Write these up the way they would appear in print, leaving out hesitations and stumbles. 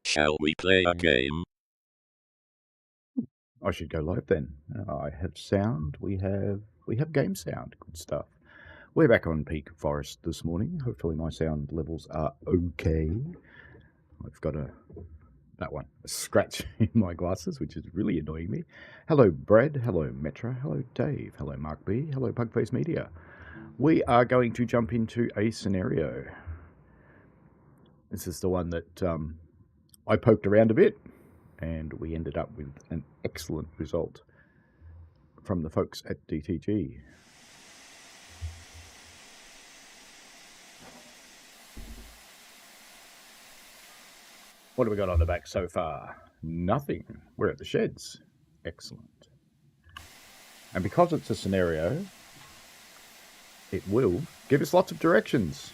Shall we play a game? I should go live then. I have sound. We have game sound. Good stuff. We're back on Peak Forest this morning. Hopefully my sound levels are okay. I've got a scratch in my glasses, which is really annoying me. Hello Brad. Hello Metra. Hello Dave. Hello Mark B. Hello Pugface Media. We are going to jump into a scenario. This is the one that I poked around a bit, and we ended up with an excellent result from the folks at DTG. What have we got on the back so far? Nothing. We're at the sheds. Excellent. And because it's a scenario, it will give us lots of directions.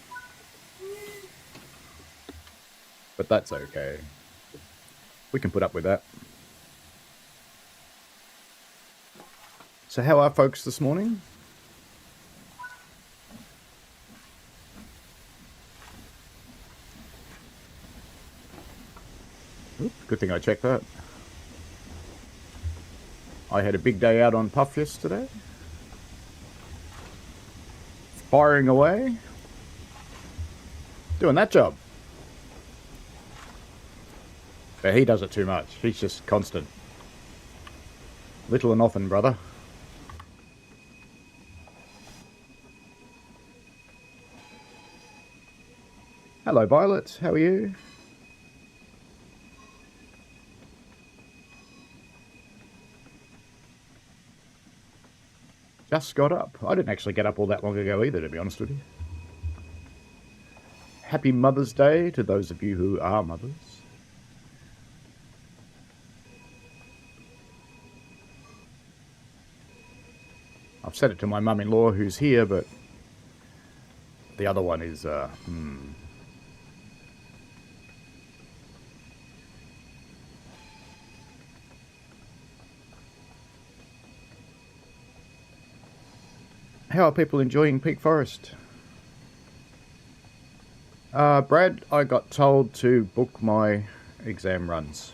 But that's okay. We can put up with that. So how are folks this morning? Oops, good thing I checked that. I had a big day out on Puff yesterday. Firing away. Doing that job. But he does it too much. He's just constant. Little and often, brother. Hello, Violet. How are you? Just got up. I didn't actually get up all that long ago either, to be honest with you. Happy Mother's Day to those of you who are mothers. I've said it to my mum-in-law who's here, but the other one is, How are people enjoying Peak Forest? Brad, I got told to book my exam runs.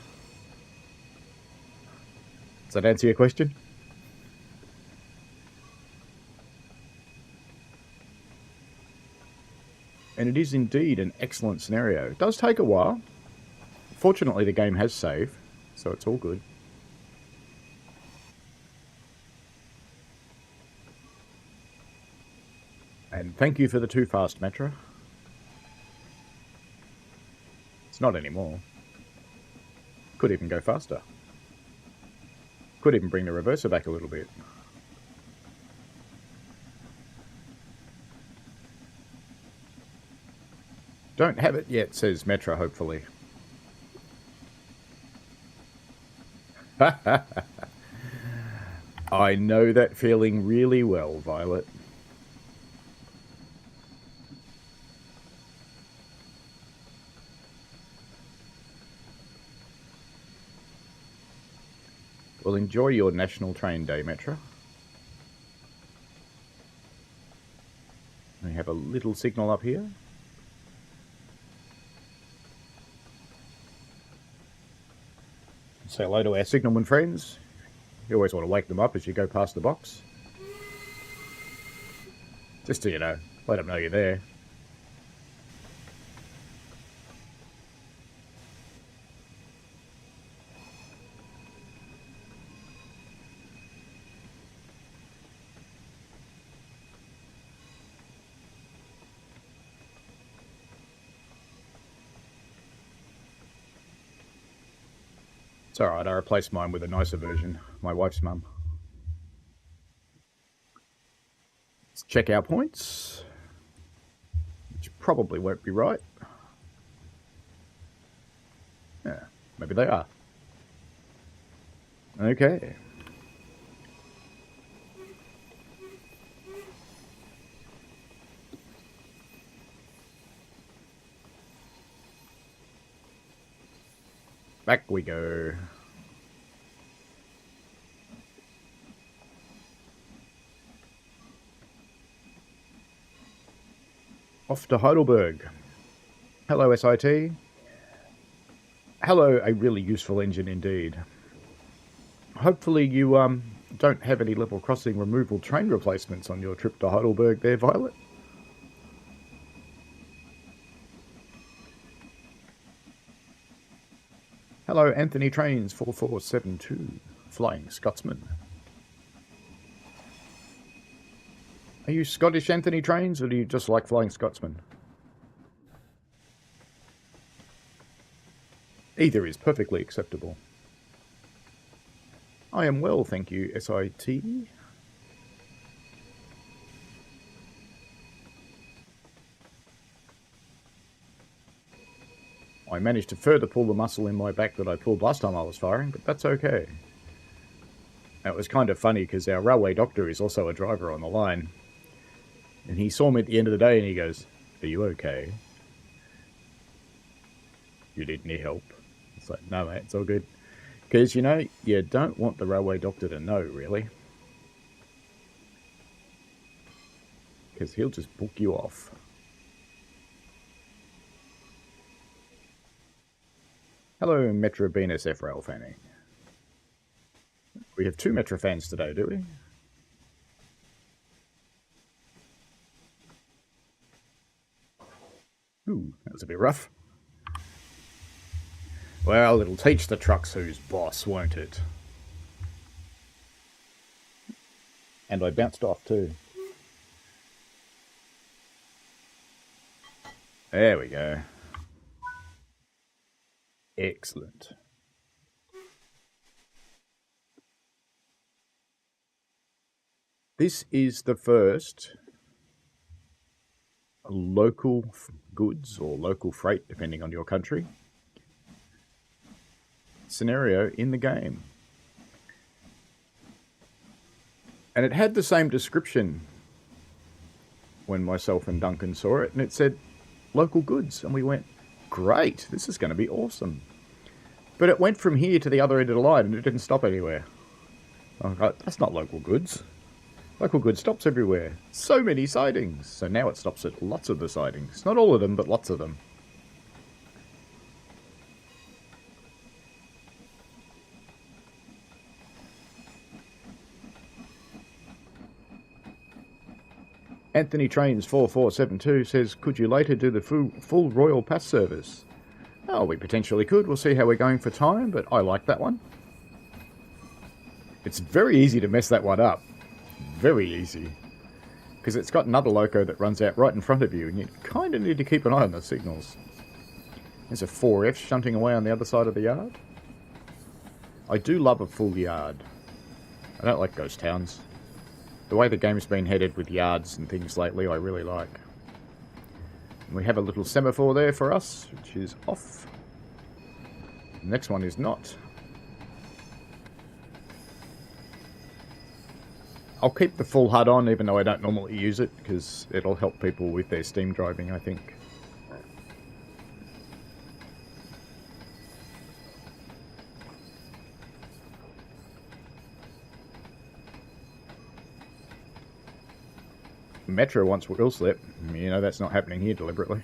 Does that answer your question? And it is indeed an excellent scenario. It does take a while. Fortunately, the game has saved, so it's all good. And thank you for the too fast, Metra. It's not anymore. Could even go faster. Could even bring the reverser back a little bit. Don't have it yet, says Metra, hopefully. I know that feeling really well, Violet. Well, enjoy your National Train Day, Metra. We have a little signal up here. Say hello to our signalman friends. You always want to wake them up as you go past the box. Just so you know, let them know you're there. It's alright, I replaced mine with a nicer version. My wife's mum. Let's check our points. Which probably won't be right. Yeah, maybe they are. Okay. Back we go. Off to Heidelberg. Hello, SIT. Hello, a really useful engine indeed. Hopefully you don't have any level crossing removal train replacements on your trip to Heidelberg there, Violet. Hello, Anthony Trains 4472, Flying Scotsman. Are you Scottish Anthony Trains, or do you just like Flying Scotsman? Either is perfectly acceptable. I am well, thank you, SIT. I managed to further pull the muscle in my back that I pulled last time I was firing, but that's okay. It was kind of funny because our railway doctor is also a driver on the line. And he saw me at the end of the day and he goes, "Are you okay? You need any help?" It's like, "No, mate, it's all good." Because, you know, you don't want the railway doctor to know, really. Because he'll just book you off. Hello, Metro BNSF rail fanning. We have 2 Metro fans today, do we? Ooh, that was a bit rough. Well, it'll teach the trucks who's boss, won't it? And I bounced off too. There we go. Excellent. This is the first local goods or local freight, depending on your country, scenario in the game. And it had the same description when myself and Duncan saw it, and it said local goods, and we went, great, this is going to be awesome. But it went from here to the other end of the line and it didn't stop anywhere. I was like, that's not local goods. Local goods stops everywhere. So many sidings. So now it stops at lots of the sidings. Not all of them, but lots of them. Anthony Trains 4472 says, could you later do the full Royal Pass service? Oh, we potentially could. We'll see how we're going for time, but I like that one. It's very easy to mess that one up. Very easy. Because it's got another loco that runs out right in front of you, and you kind of need to keep an eye on the signals. There's a 4F shunting away on the other side of the yard. I do love a full yard. I don't like ghost towns. The way the game's been headed with yards and things lately, I really like. And we have a little semaphore there for us, which is off. The next one is not. I'll keep the full HUD on, even though I don't normally use it, because it'll help people with their steam driving, I think. Metro wants wheel slip. You know, that's not happening here deliberately.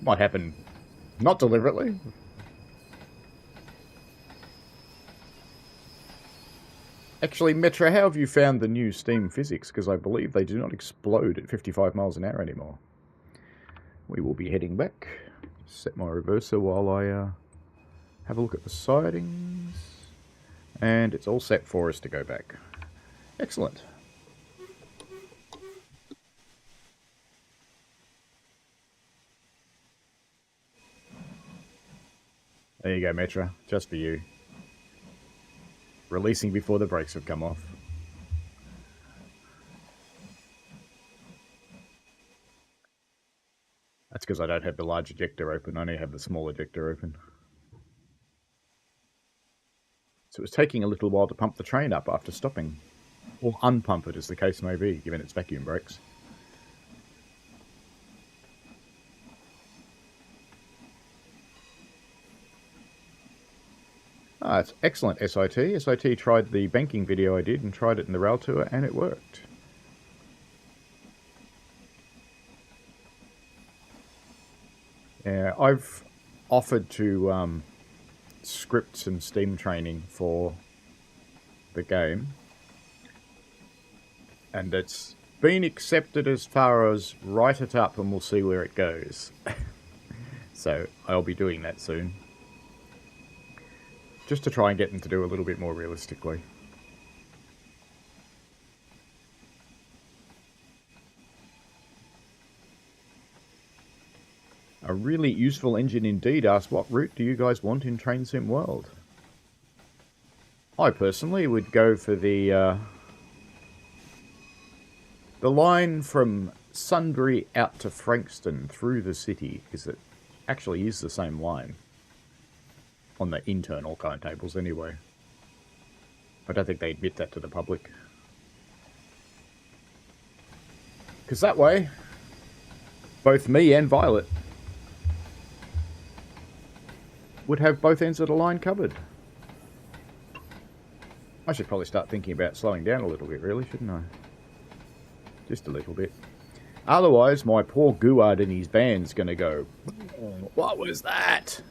Might happen not deliberately. Actually, Metro, how have you found the new steam physics? Because I believe they do not explode at 55 miles an hour anymore. We will be heading back. Set my reverser while I have a look at the sidings. And it's all set for us to go back. Excellent. There you go, Metro. Just for you. Releasing before the brakes have come off. That's because I don't have the large ejector open. I only have the small ejector open. So it was taking a little while to pump the train up after stopping. Or unpump it, as the case may be, given its vacuum brakes. Ah, it's excellent, SIT. SIT tried the banking video I did and tried it in the rail tour, and it worked. Yeah, offered to script some Steam training for the game. And it's been accepted as far as write it up and we'll see where it goes. So I'll be doing that soon. Just to try and get them to do a little bit more realistically. A really useful engine indeed asks, what route do you guys want in Train Sim World? I personally would go for the line from Sundry out to Frankston through the city, because it actually is the same line. On the internal timetables anyway. I don't think they admit that to the public. Because that way, both me and Violet would have both ends of the line covered. I should probably start thinking about slowing down a little bit, really, shouldn't I? Just a little bit. Otherwise, my poor Guard and his band's going to go, what was that?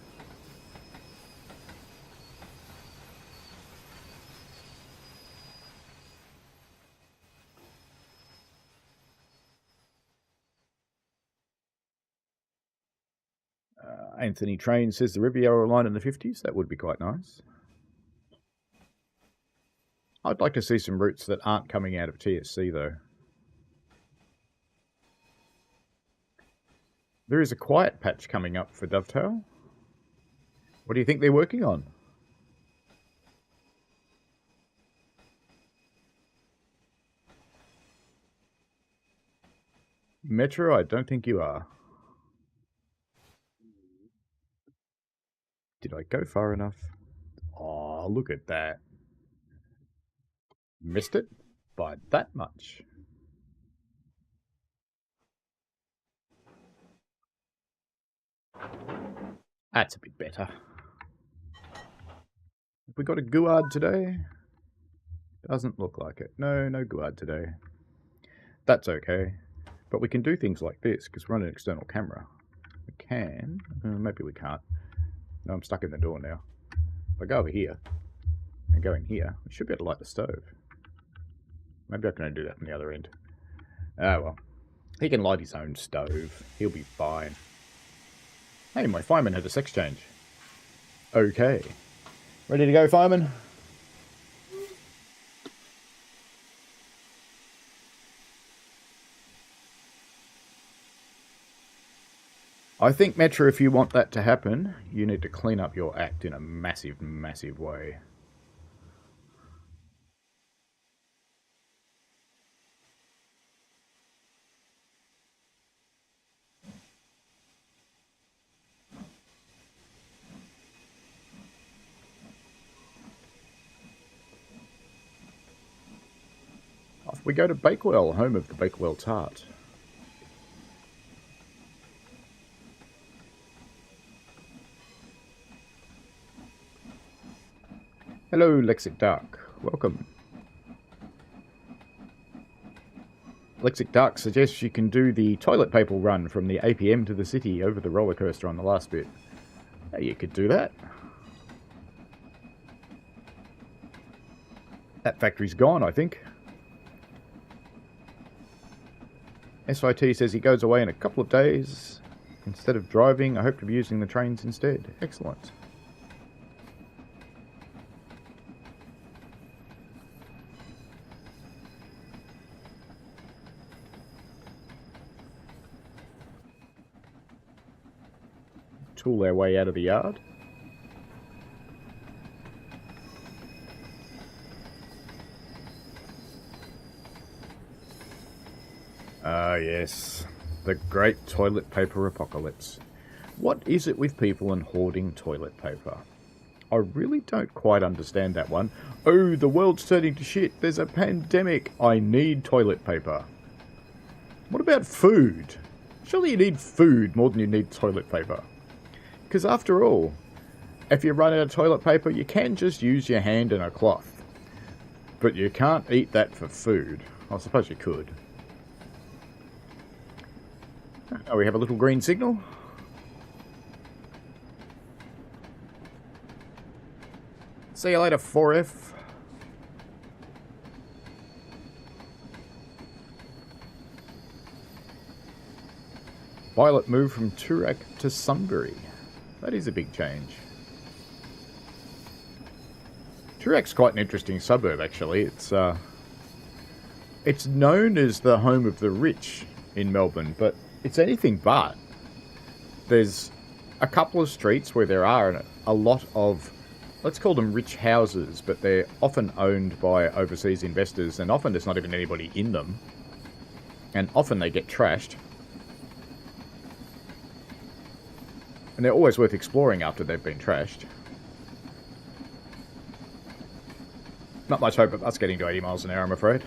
Anthony Train says the Riviera line in the 50s. That would be quite nice. I'd like to see some routes that aren't coming out of TSC, though. There is a quiet patch coming up for Dovetail. What do you think they're working on? Metro, I don't think you are. Did I go far enough? Oh, look at that. Missed it by that much. That's a bit better. Have we got a Guard today? Doesn't look like it. No, no Guard today. That's okay. But we can do things like this because we're on an external camera. We can. Maybe we can't. No, I'm stuck in the door now. If I go over here and go in here, we should be able to light the stove. Maybe I can only do that from the other end. Oh well. He can light his own stove. He'll be fine. Hey, my fireman had a sex change. Okay. Ready to go, fireman? I think, Metro, if you want that to happen, you need to clean up your act in a massive, massive way. Off we go to Bakewell, home of the Bakewell tart. Hello, Lexic Dark. Welcome. Lexic Dark suggests you can do the toilet paper run from the APM to the city over the roller coaster on the last bit. Hey, you could do that. That factory's gone, I think. SIT says he goes away in a couple of days. Instead of driving, I hope to be using the trains instead. Excellent. Tool our way out of the yard. Ah, yes. The great toilet paper apocalypse. What is it with people and hoarding toilet paper? I really don't quite understand that one. Oh, the world's turning to shit. There's a pandemic. I need toilet paper. What about food? Surely you need food more than you need toilet paper. Because after all, if you run out of toilet paper, you can just use your hand and a cloth. But you can't eat that for food. I suppose you could. Oh, we have a little green signal. See you later, 4F. Violet moved from Toorak to Sunbury. That is a big change. Toorak's quite an interesting suburb, actually. It's known as the home of the rich in Melbourne, but it's anything but. There's a couple of streets where there are a lot of, let's call them rich houses, but they're often owned by overseas investors, and often there's not even anybody in them. And often they get trashed. And they're always worth exploring after they've been trashed. Not much hope of us getting to 80 miles an hour, I'm afraid.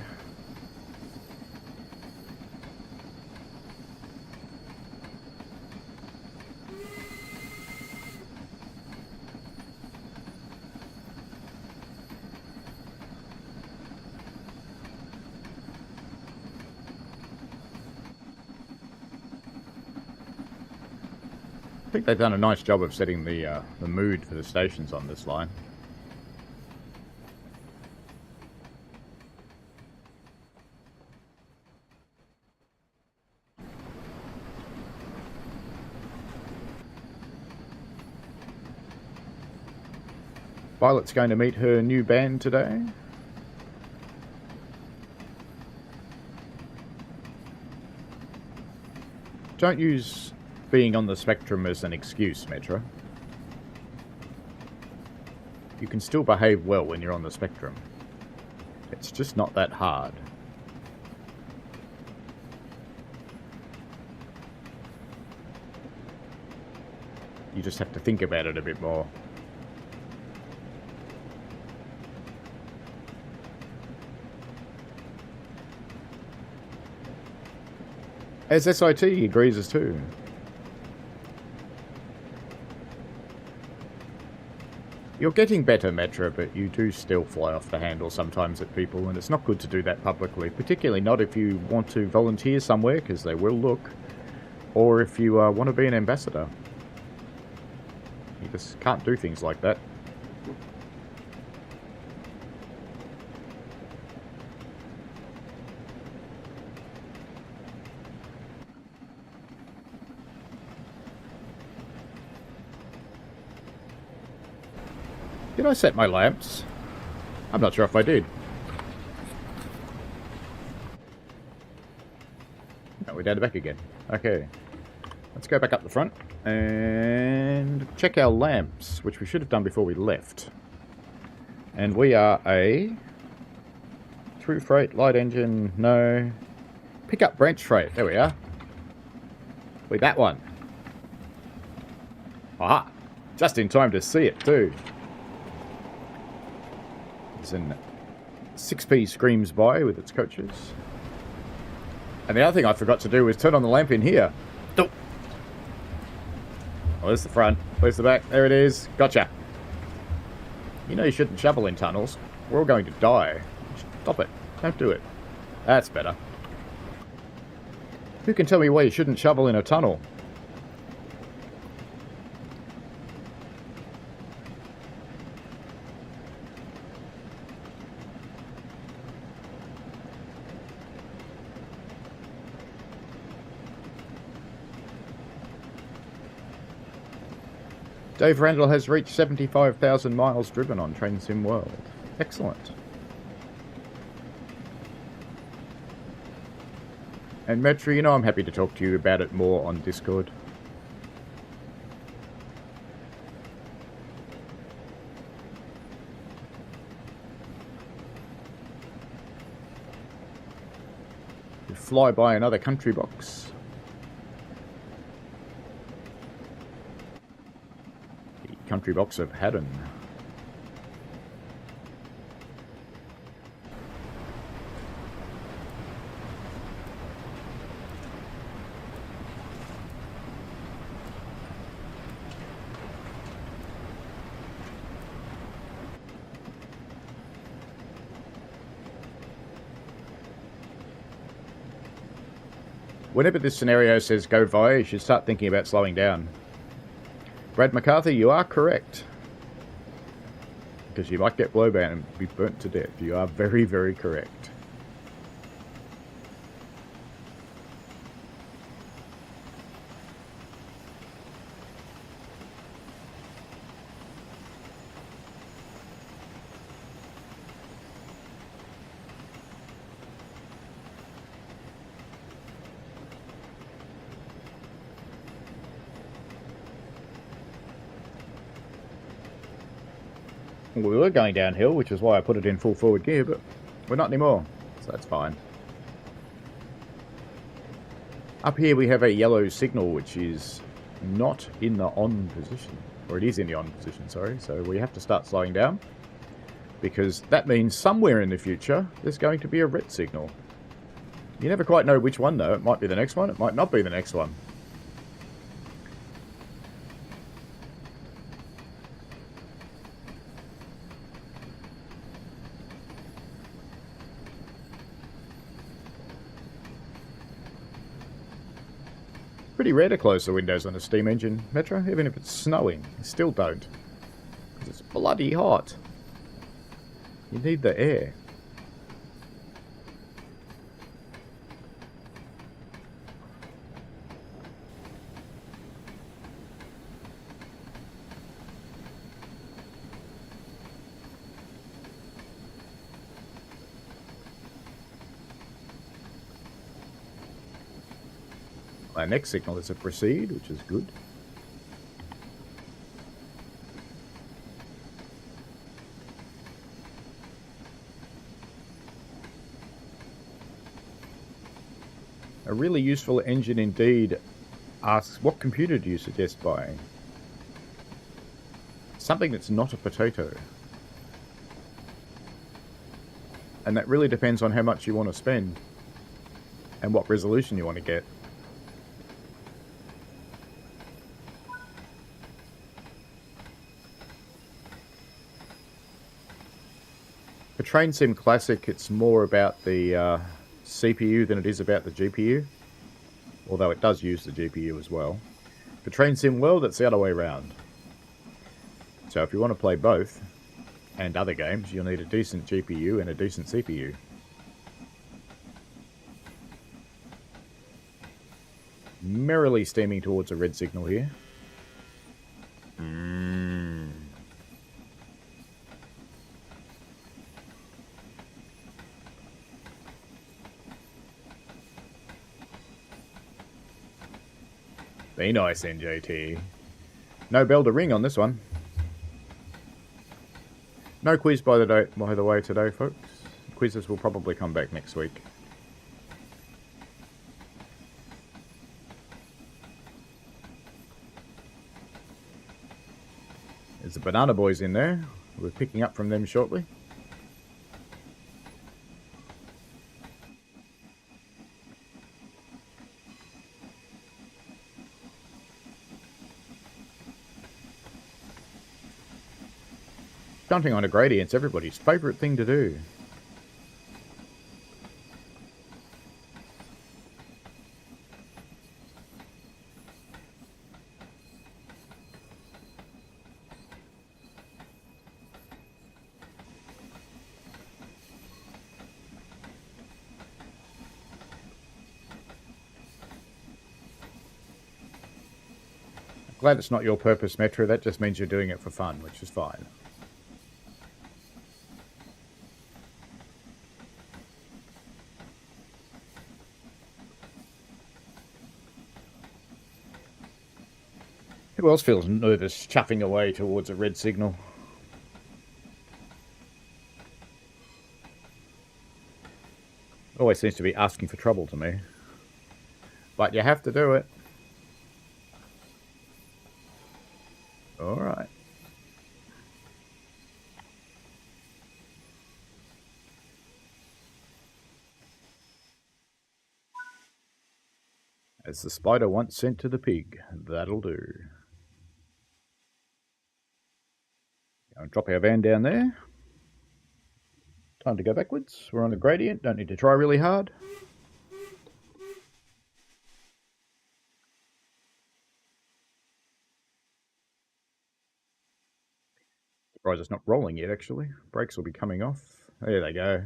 I think they've done a nice job of setting the mood for the stations on this line. Violet's going to meet her new band today. Don't use being on the spectrum as an excuse, Metro. You can still behave well when you're on the spectrum. It's just not that hard. You just have to think about it a bit more. As SIT agrees as too. You're getting better, Metra, but you do still fly off the handle sometimes at people, and it's not good to do that publicly, particularly not if you want to volunteer somewhere, because they will look, or if you want to be an ambassador. You just can't do things like that. Did I set my lamps? I'm not sure if I did. No, we're down the back again. Okay. Let's go back up the front and check our lamps, which we should have done before we left. And we are a through freight, light engine, no. Pick up branch freight. There we are. With that one. Aha! Just in time to see it too. And 6P screams by with its coaches. And the other thing I forgot to do was turn on the lamp in here. Oh, there's the front. Where's the back? There it is. Gotcha. You know you shouldn't shovel in tunnels. We're all going to die. Stop it. Don't do it. That's better. Who can tell me why you shouldn't shovel in a tunnel? Dave Randall has reached 75,000 miles driven on Train Sim World. Excellent. And Metro, you know I'm happy to talk to you about it more on Discord. You fly by another country box. Country box of Haddon. Whenever this scenario says go via, you should start thinking about slowing down. Brad McCarthy, you are correct. because you might get blowback and be burnt to death. You are very, very correct. We were going downhill, which is why I put it in full forward gear, but we're not anymore, so that's fine. Up here we have a yellow signal, which is not in the on position, or it is in the on position, sorry, so we have to start slowing down, because that means somewhere in the future there's going to be a red signal. You never quite know which one, though. It might be the next one, it might not be the next one. Pretty rare to close the windows on a steam engine, Metro, even if it's snowing. You still don't. Because it's bloody hot. You need the air. Our next signal is a proceed, which is good. A really useful engine indeed asks, what computer do you suggest buying? Something that's not a potato. And that really depends on how much you want to spend and what resolution you want to get. For Train Sim Classic, it's more about the CPU than it is about the GPU. Although it does use the GPU as well. For Train Sim World, it's the other way around. So if you want to play both, and other games, you'll need a decent GPU and a decent CPU. Merrily steaming towards a red signal here. Be nice, NJT. No bell to ring on this one. No quiz by the way today, folks. Quizzes will probably come back next week. There's the Banana Boys in there. We're picking up from them shortly. Jumping on a gradient's everybody's favourite thing to do. Glad it's not your purpose, Metro. That just means you're doing it for fun, which is fine. Who else feels nervous chuffing away towards a red signal? Always seems to be asking for trouble to me. But you have to do it. Alright. As the spider once sent to the pig, that'll do. I'll drop our van down there. Time to go backwards. We're on a gradient, don't need to try really hard. Surprised it's not rolling yet, actually. Brakes will be coming off. There they go.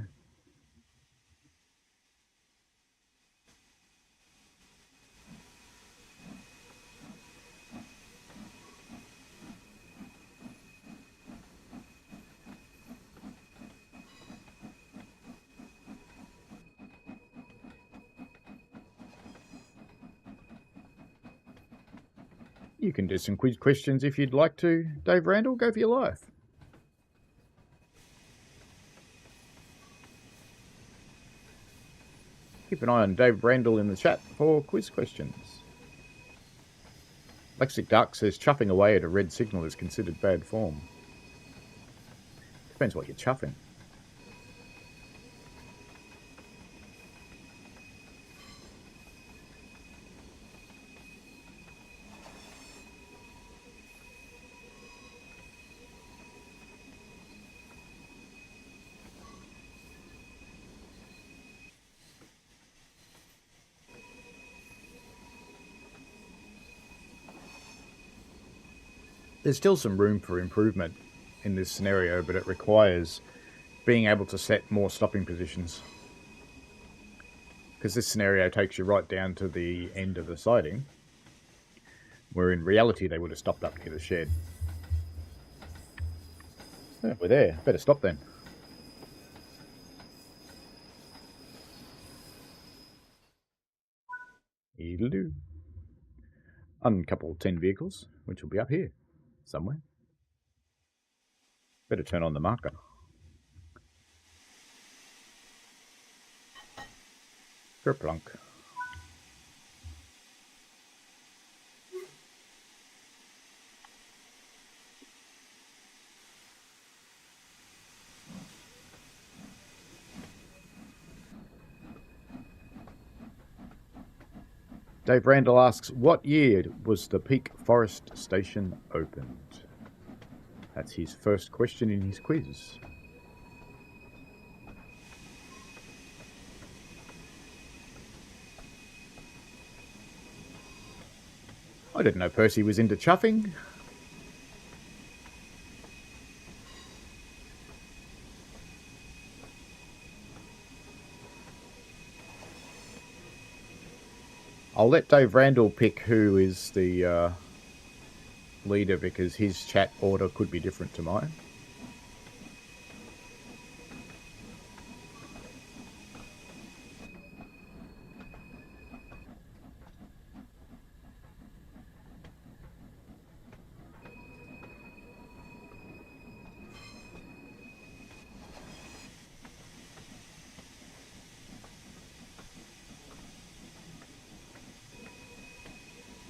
You can do some quiz questions if you'd like to. Dave Randall, go for your life. Keep an eye on Dave Randall in the chat for quiz questions. Lexic Duck says chuffing away at a red signal is considered bad form. Depends what you're chuffing. There's still some room for improvement in this scenario, but it requires being able to set more stopping positions. Because this scenario takes you right down to the end of the siding, where in reality they would have stopped up near the shed. Yeah, we're there. Better stop then. It'll do. Uncouple 10 vehicles, which will be up here somewhere. Better turn on the marker. Kerplunk. Dave Randall asks, what year was the Peak Forest Station opened? That's his first question in his quiz. I didn't know Percy was into chuffing. I'll let Dave Randall pick who is the leader because his chat order could be different to mine.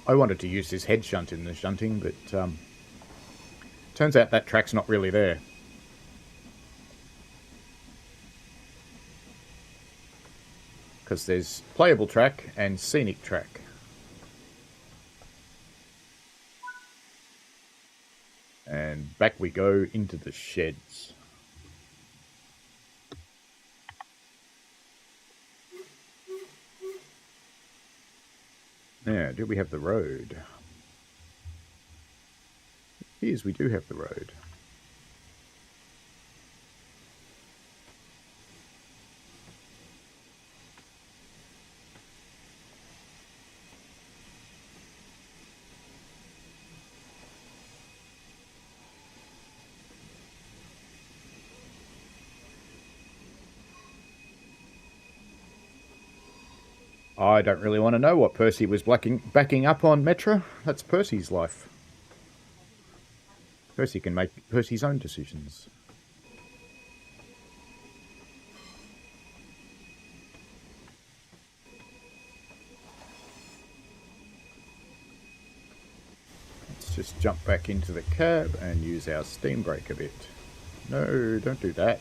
I wanted to use this head shunt in the shunting, but turns out that track's not really there. Because there's playable track and scenic track. And back we go into the sheds. Now, do we have the road? Yes, we do have the road. I don't really want to know what Percy was backing up on, Metra. That's Percy's life. Percy can make Percy's own decisions. Let's just jump back into the cab and use our steam brake a bit. No, don't do that.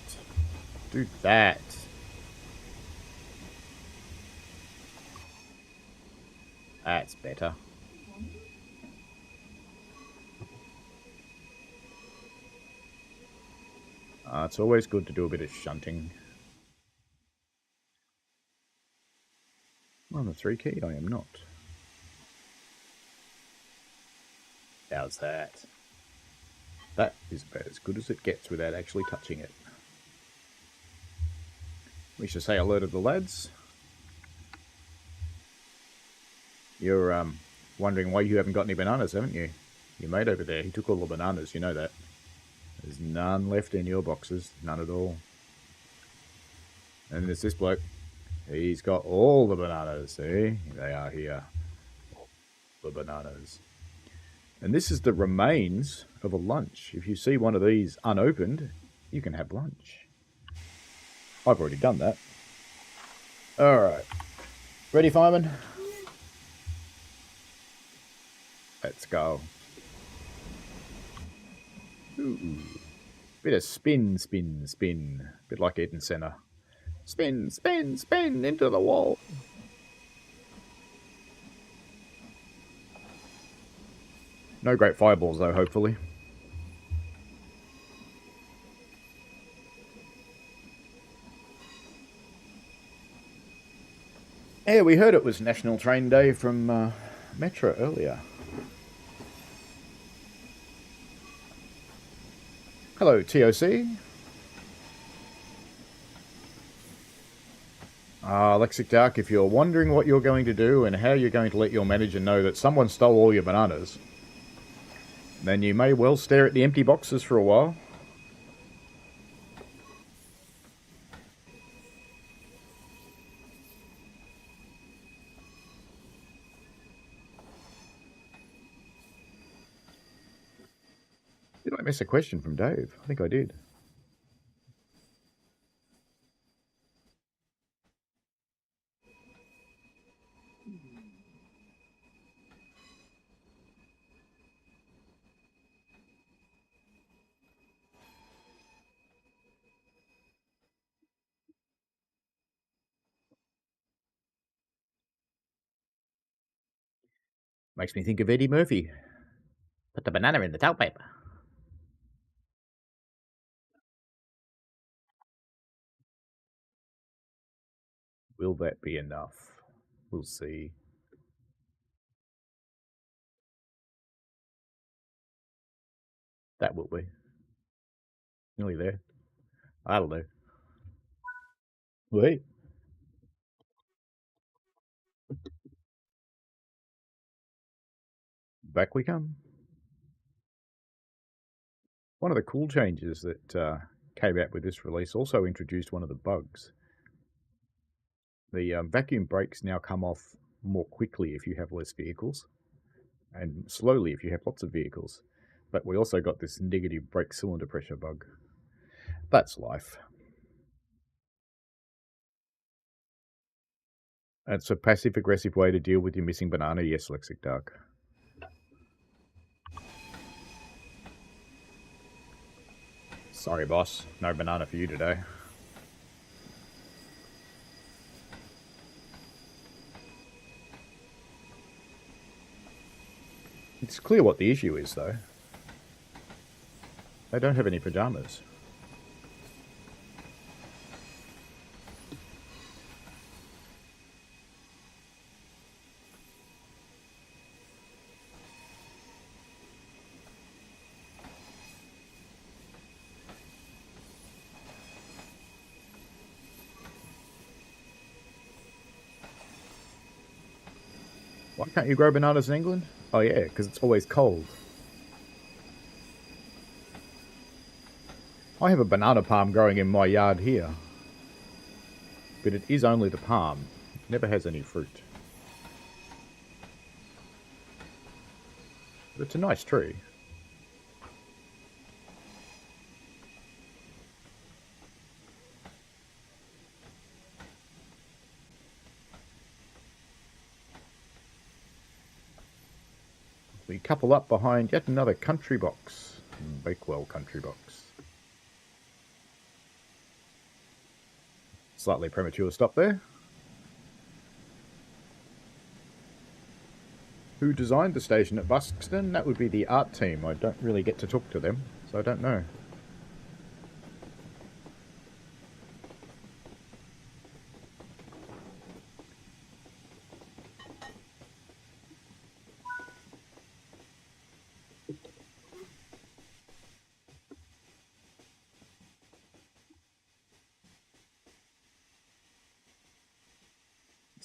Do that. That's better. It's always good to do a bit of shunting. On the 3 key, I am not. How's that? That is about as good as it gets without actually touching it. We should say hello to the lads. You're wondering why you haven't got any bananas, haven't you? Your mate over there, he took all the bananas, you know that. There's none left in your boxes, none at all. And there's this bloke. He's got all the bananas, see? They are here. The bananas. And this is the remains of a lunch. If you see one of these unopened, you can have lunch. I've already done that. Alright. Ready, fireman? Let's go. Ooh. Bit of spin, spin, spin. Bit like Eden Center. Spin, spin, spin into the wall. No great fireballs though, hopefully. Yeah, we heard it was National Train Day from Metro earlier. Hello, TOC. Lexic Dark, if you're wondering what you're going to do and how you're going to let your manager know that someone stole all your bananas, then you may well stare at the empty boxes for a while. Did I miss a question from Dave? I think I did. Makes me think of Eddie Murphy. Put the banana in the towel paper. Will that be enough? We'll see. That will be. Nearly there. That'll do. Wait. Back we come. One of the cool changes that came out with this release also introduced one of the bugs. The vacuum brakes now come off more quickly if you have less vehicles, and slowly if you have lots of vehicles. But we also got this negative brake cylinder pressure bug. That's life. It's a passive-aggressive way to deal with your missing banana, yes, Lexic Dark. Sorry, boss. No banana for you today. It's clear what the issue is, though. They don't have any pajamas. Why can't you grow bananas in England? Oh yeah, because it's always cold. I have a banana palm growing in my yard here. But it is only the palm. It never has any fruit. But it's a nice tree. We couple up behind yet another country box. Bakewell country box. Slightly premature stop there. Who designed the station at Buxton? That would be the art team. I don't really get to talk to them, so I don't know.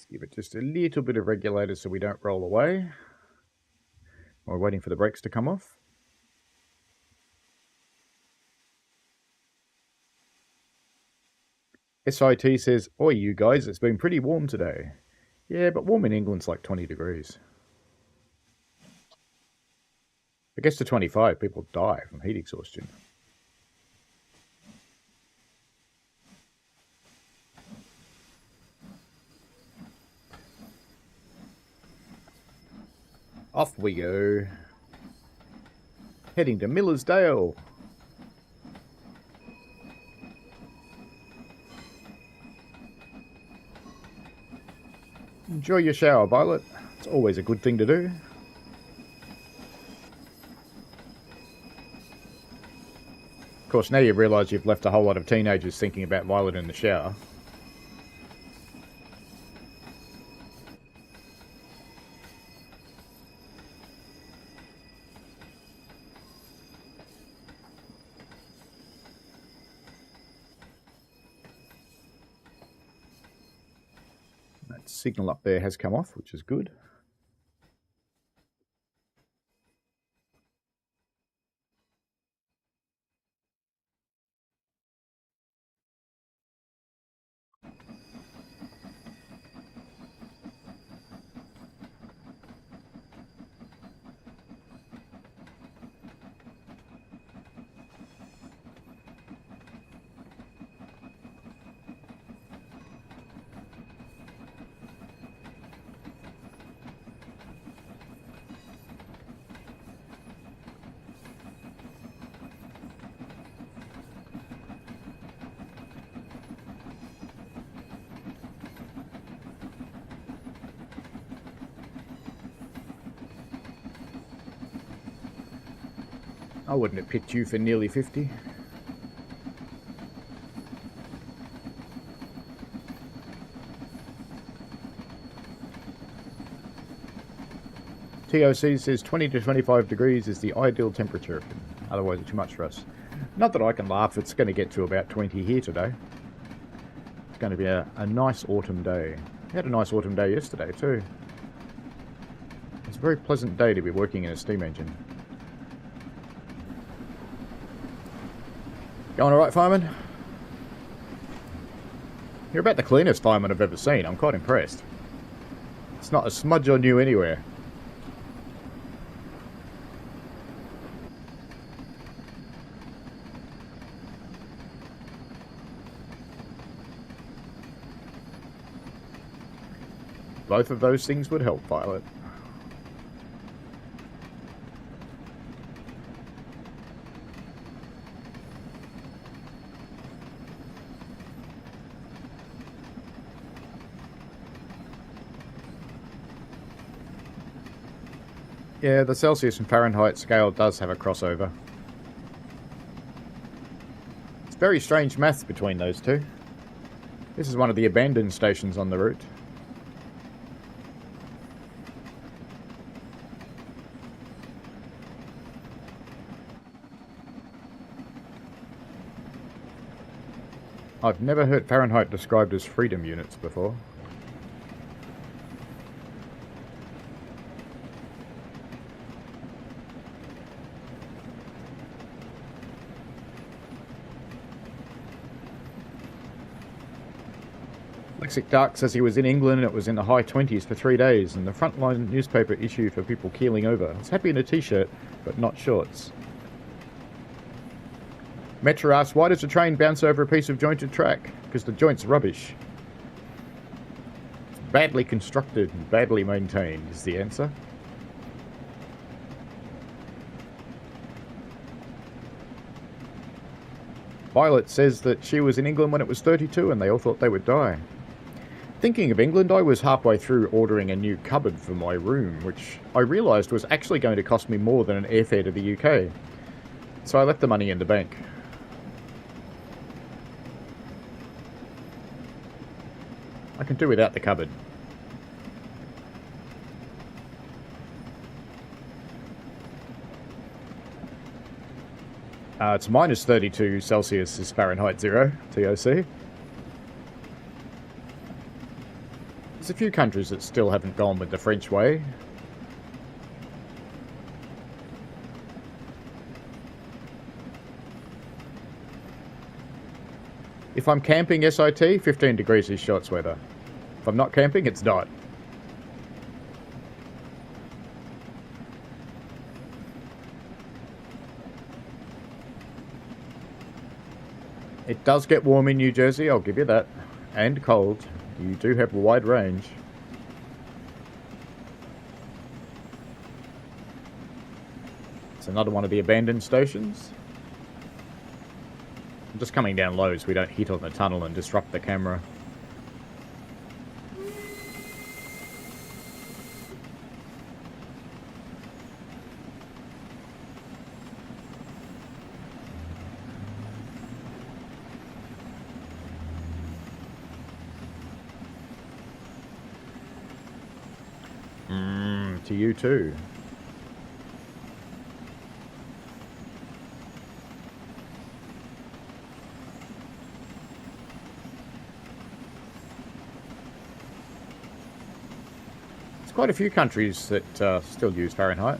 Let's give it just a little bit of regulator so we don't roll away. We're waiting for the brakes to come off. SIT says, "Oi, you guys, it's been pretty warm today." Yeah, but warm in England's like 20 degrees. If it gets to 25, people die from heat exhaustion. Off we go. Heading to Millersdale. Enjoy your shower, Violet. It's always a good thing to do. Of course, now you realise you've left a whole lot of teenagers thinking about Violet in the shower. That signal up there has come off, which is good. I wouldn't have picked you for nearly 50. TOC says 20 to 25 degrees is the ideal temperature. Otherwise it's too much for us. Not that I can laugh, it's going to get to about 20 here today. It's going to be a nice autumn day. We had a nice autumn day yesterday too. It's a very pleasant day to be working in a steam engine. Going alright, fireman? You're about the cleanest fireman I've ever seen. I'm quite impressed. It's not a smudge on you anywhere. Both of those things would help, Violet. Yeah, the Celsius and Fahrenheit scale does have a crossover. It's very strange maths between those two. This is one of the abandoned stations on the route. I've never heard Fahrenheit described as freedom units before. Lexic Dark says he was in England and it was in the high 20s for 3 days, and the frontline newspaper issue for people keeling over. It's happy in a t-shirt, but not shorts. Metro asks, why does a train bounce over a piece of jointed track? Because the joint's rubbish. It's badly constructed and badly maintained is the answer. Violet says that she was in England when it was 32 and they all thought they would die. Thinking of England, I was halfway through ordering a new cupboard for my room, which I realised was actually going to cost me more than an airfare to the UK. So I left the money in the bank. I can do without the cupboard. It's minus 32 Celsius is Fahrenheit 0, TOC. There's a few countries that still haven't gone with the French way. If I'm camping SIT, 15 degrees is shorts weather. If I'm not camping, it's not. It does get warm in New Jersey, I'll give you that. And cold. You do have a wide range. It's another one of the abandoned stations. I'm just coming down low so we don't hit on the tunnel and disrupt the camera. To you too. There's quite a few countries that still use Fahrenheit.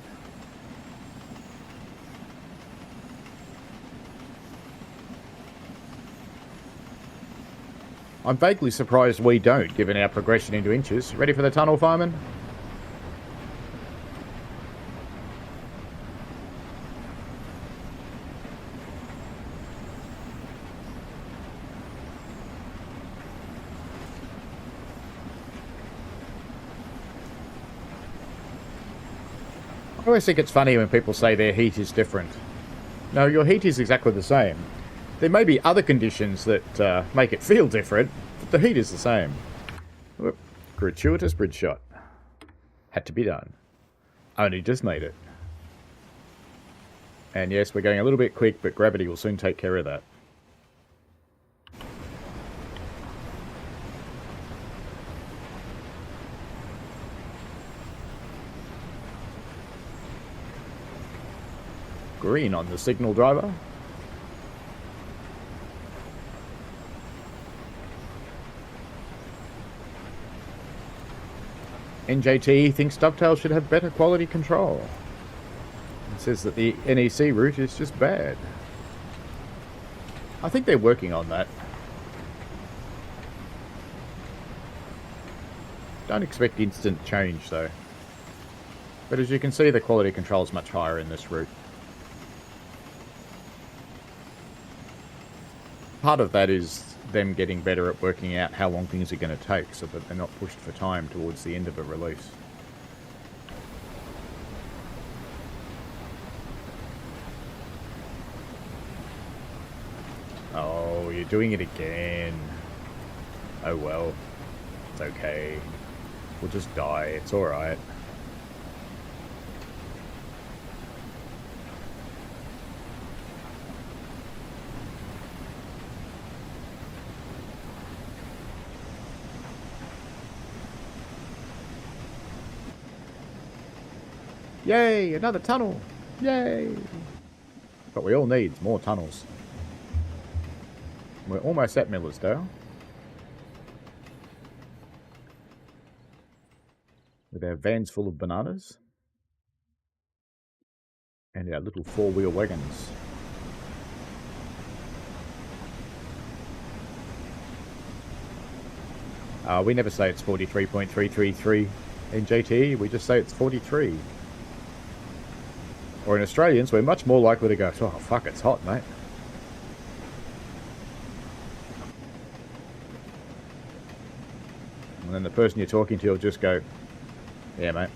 I'm vaguely surprised we don't, given our progression into inches. Ready for the tunnel, fireman? I always think it's funny when people say their heat is different. No, your heat is exactly the same. There may be other conditions that make it feel different, but the heat is the same. Whoop. Gratuitous bridge shot. Had to be done. Only just made it. And yes, we're going a little bit quick, but gravity will soon take care of that. Green on the signal driver. NJT thinks Dovetail should have better quality control. It says that the NEC route is just bad. I think they're working on that. Don't expect instant change though. But as you can see, the quality control is much higher in this route. Part of that is them getting better at working out how long things are going to take so that they're not pushed for time towards the end of a release. Oh, you're doing it again. Oh well. It's okay. We'll just die. It's alright. Yay, another tunnel. Yay. But we all need more tunnels. We're almost at Millersdale. With our vans full of bananas. And our little four-wheel wagons. We never say it's 43.333 in GT, we just say it's 43. Or in Australians, we're much more likely to go, oh fuck, it's hot, mate. And then the person you're talking to will just go, yeah, mate.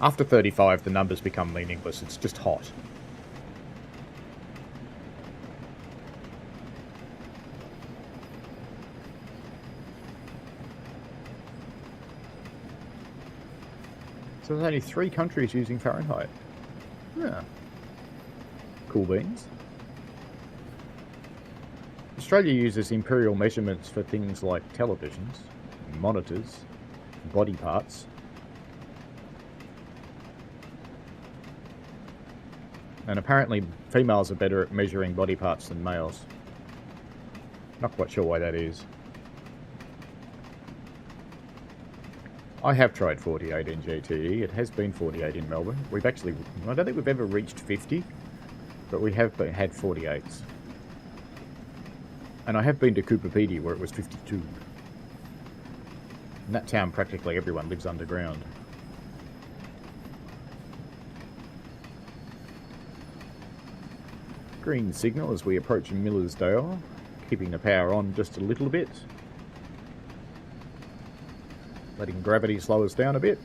After 35, the numbers become meaningless. It's just hot. So there's only 3 countries using Fahrenheit. Yeah. Cool beans. Australia uses imperial measurements for things like televisions, monitors, body parts. And apparently females are better at measuring body parts than males. Not quite sure why that is. I have tried 48 in GTE. It has been 48 in Melbourne. I don't think we've ever reached 50, but we have had 48s. And I have been to Coopapedy where it was 52. In that town, practically everyone lives underground. Green signal as we approach Millersdale, keeping the power on just a little bit. Letting gravity slow us down a bit.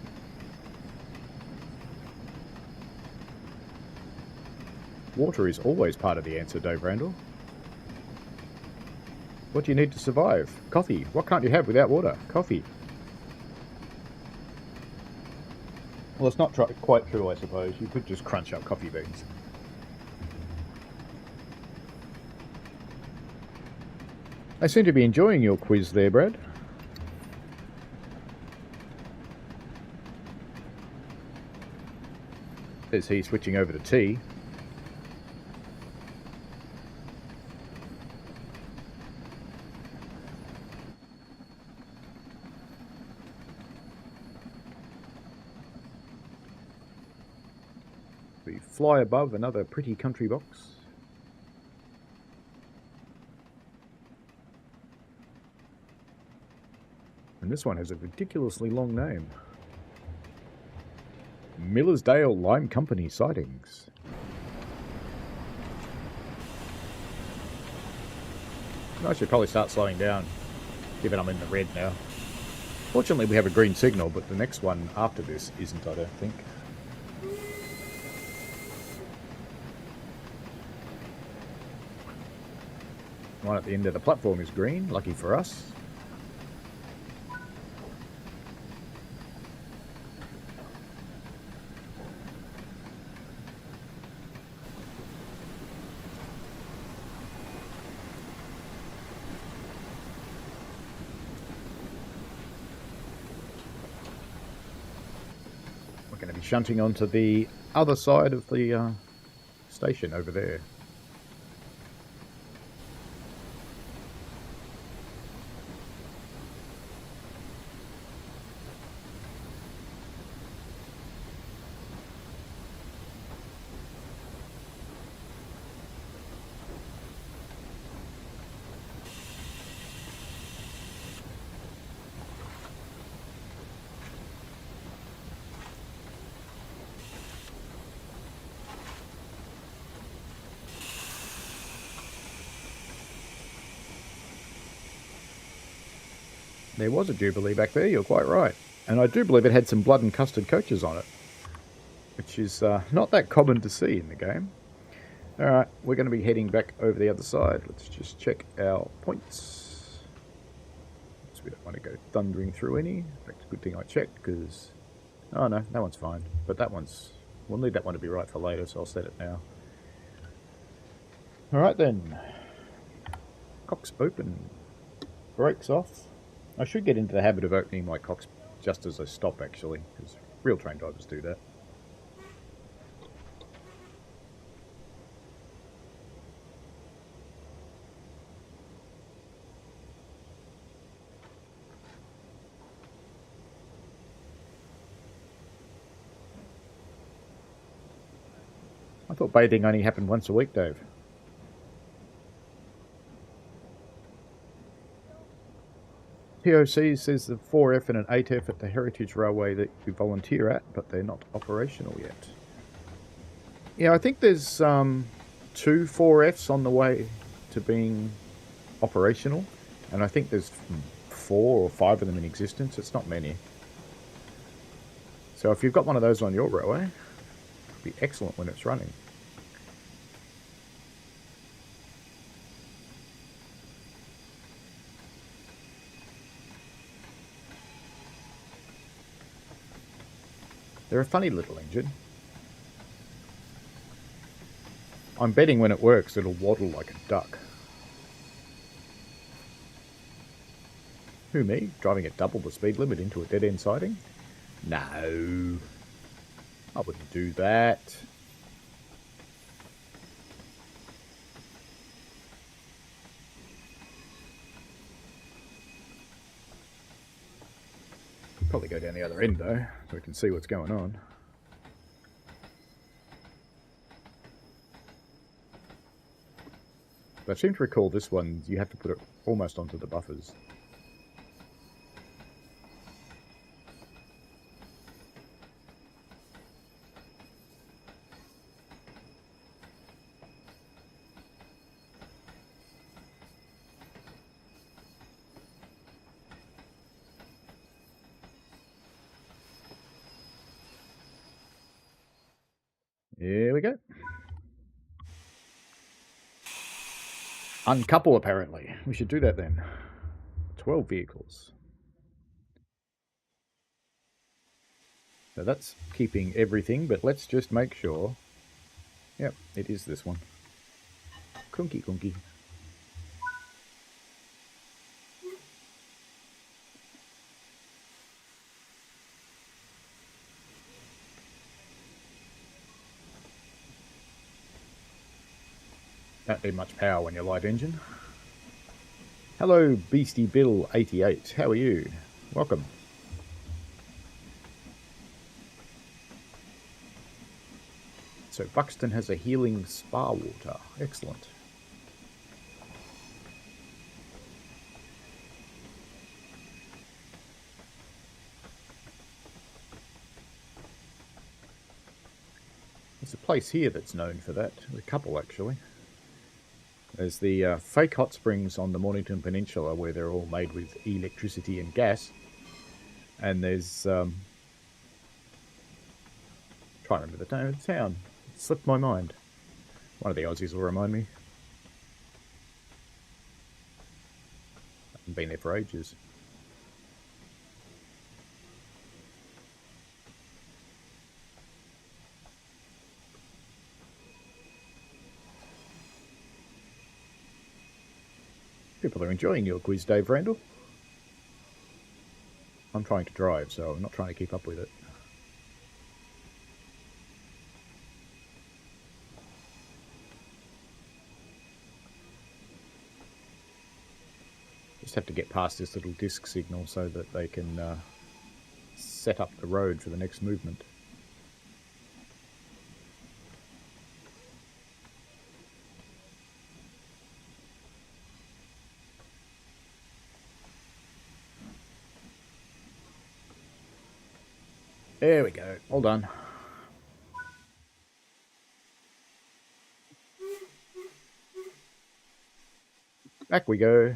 Water is always part of the answer, Dave Randall. What do you need to survive? Coffee. What can't you have without water? Coffee. Well, it's not quite true, I suppose. You could just crunch up coffee beans. I seem to be enjoying your quiz there, Brad. Is he switching over to tea? We fly above another pretty country box. And this one has a ridiculously long name. Millersdale Lime Company sightings. I should probably start slowing down, given I'm in the red now. Fortunately, we have a green signal, but the next one after this isn't, I don't think. One at the end of the platform is green, lucky for us. Going to be shunting onto the other side of the station over there. There was a Jubilee back there, you're quite right. And I do believe it had some blood and custard coaches on it, which is not that common to see in the game. Alright, we're going to be heading back over the other side. Let's just check our points. So we don't want to go thundering through any. In fact, it's a good thing I checked, because... Oh no, that one's fine. But that one's... We'll need that one to be right for later, so I'll set it now. Alright then. Cock's open. Brakes off. I should get into the habit of opening my cocks just as I stop, actually, because real train drivers do that. I thought bathing only happened once a week, Dave. POC says the 4F and an 8F at the Heritage Railway that you volunteer at, but they're not operational yet. Yeah, I think there's 2 4Fs on the way to being operational, and I think there's 4 or 5 of them in existence. It's not many. So if you've got one of those on your railway, it'll be excellent when it's running. They're a funny little engine. I'm betting when it works it'll waddle like a duck. Who, me? Driving at double the speed limit into a dead-end siding? No. I wouldn't do that. Probably go down the other end though, so we can see what's going on. But I seem to recall this one, you have to put it almost onto the buffers. Here we go. Uncouple, apparently. We should do that then. 12 vehicles. So that's keeping everything, but let's just make sure. Yep, it is this one. Kunky kunky. Don't need much power when you're light engine. Hello, Beastie Bill 88. How are you? Welcome. So Buxton has a healing spa water. Excellent. There's a place here that's known for that. A couple, actually. There's the fake hot springs on the Mornington Peninsula, where they're all made with electricity and gas. And there's... trying to remember the name of the town. It slipped my mind. One of the Aussies will remind me. I haven't been there for ages. People are enjoying your quiz, Dave Randall. I'm trying to drive, so I'm not trying to keep up with it. Just have to get past this little disc signal so that they can set up the road for the next movement. There we go. All done. Back we go.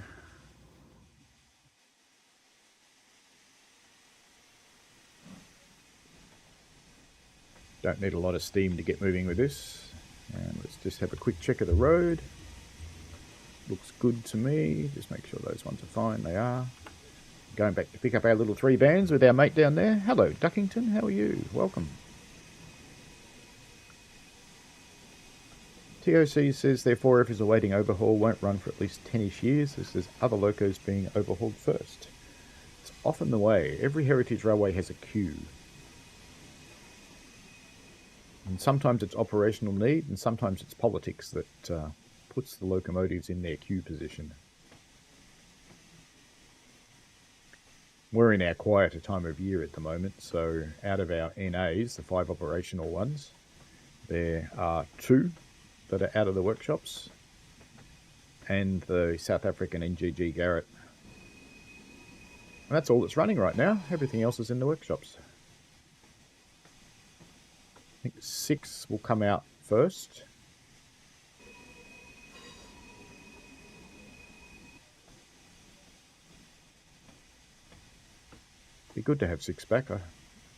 Don't need a lot of steam to get moving with this. And let's just have a quick check of the road. Looks good to me. Just make sure those ones are fine. They are. Going back to pick up our little 3 vans with our mate down there. Hello, Duckington. How are you? Welcome. TOC says their 4F is awaiting overhaul. Won't run for at least 10-ish years. This is other locos being overhauled first. It's often the way. Every heritage railway has a queue. And sometimes it's operational need, and sometimes it's politics that puts the locomotives in their queue position. We're in our quieter time of year at the moment, so out of our NAs, the 5 operational ones, there are 2 that are out of the workshops, and the South African NGG Garrett. And that's all that's running right now. Everything else is in the workshops. I think 6 will come out first. Be good to have 6 back.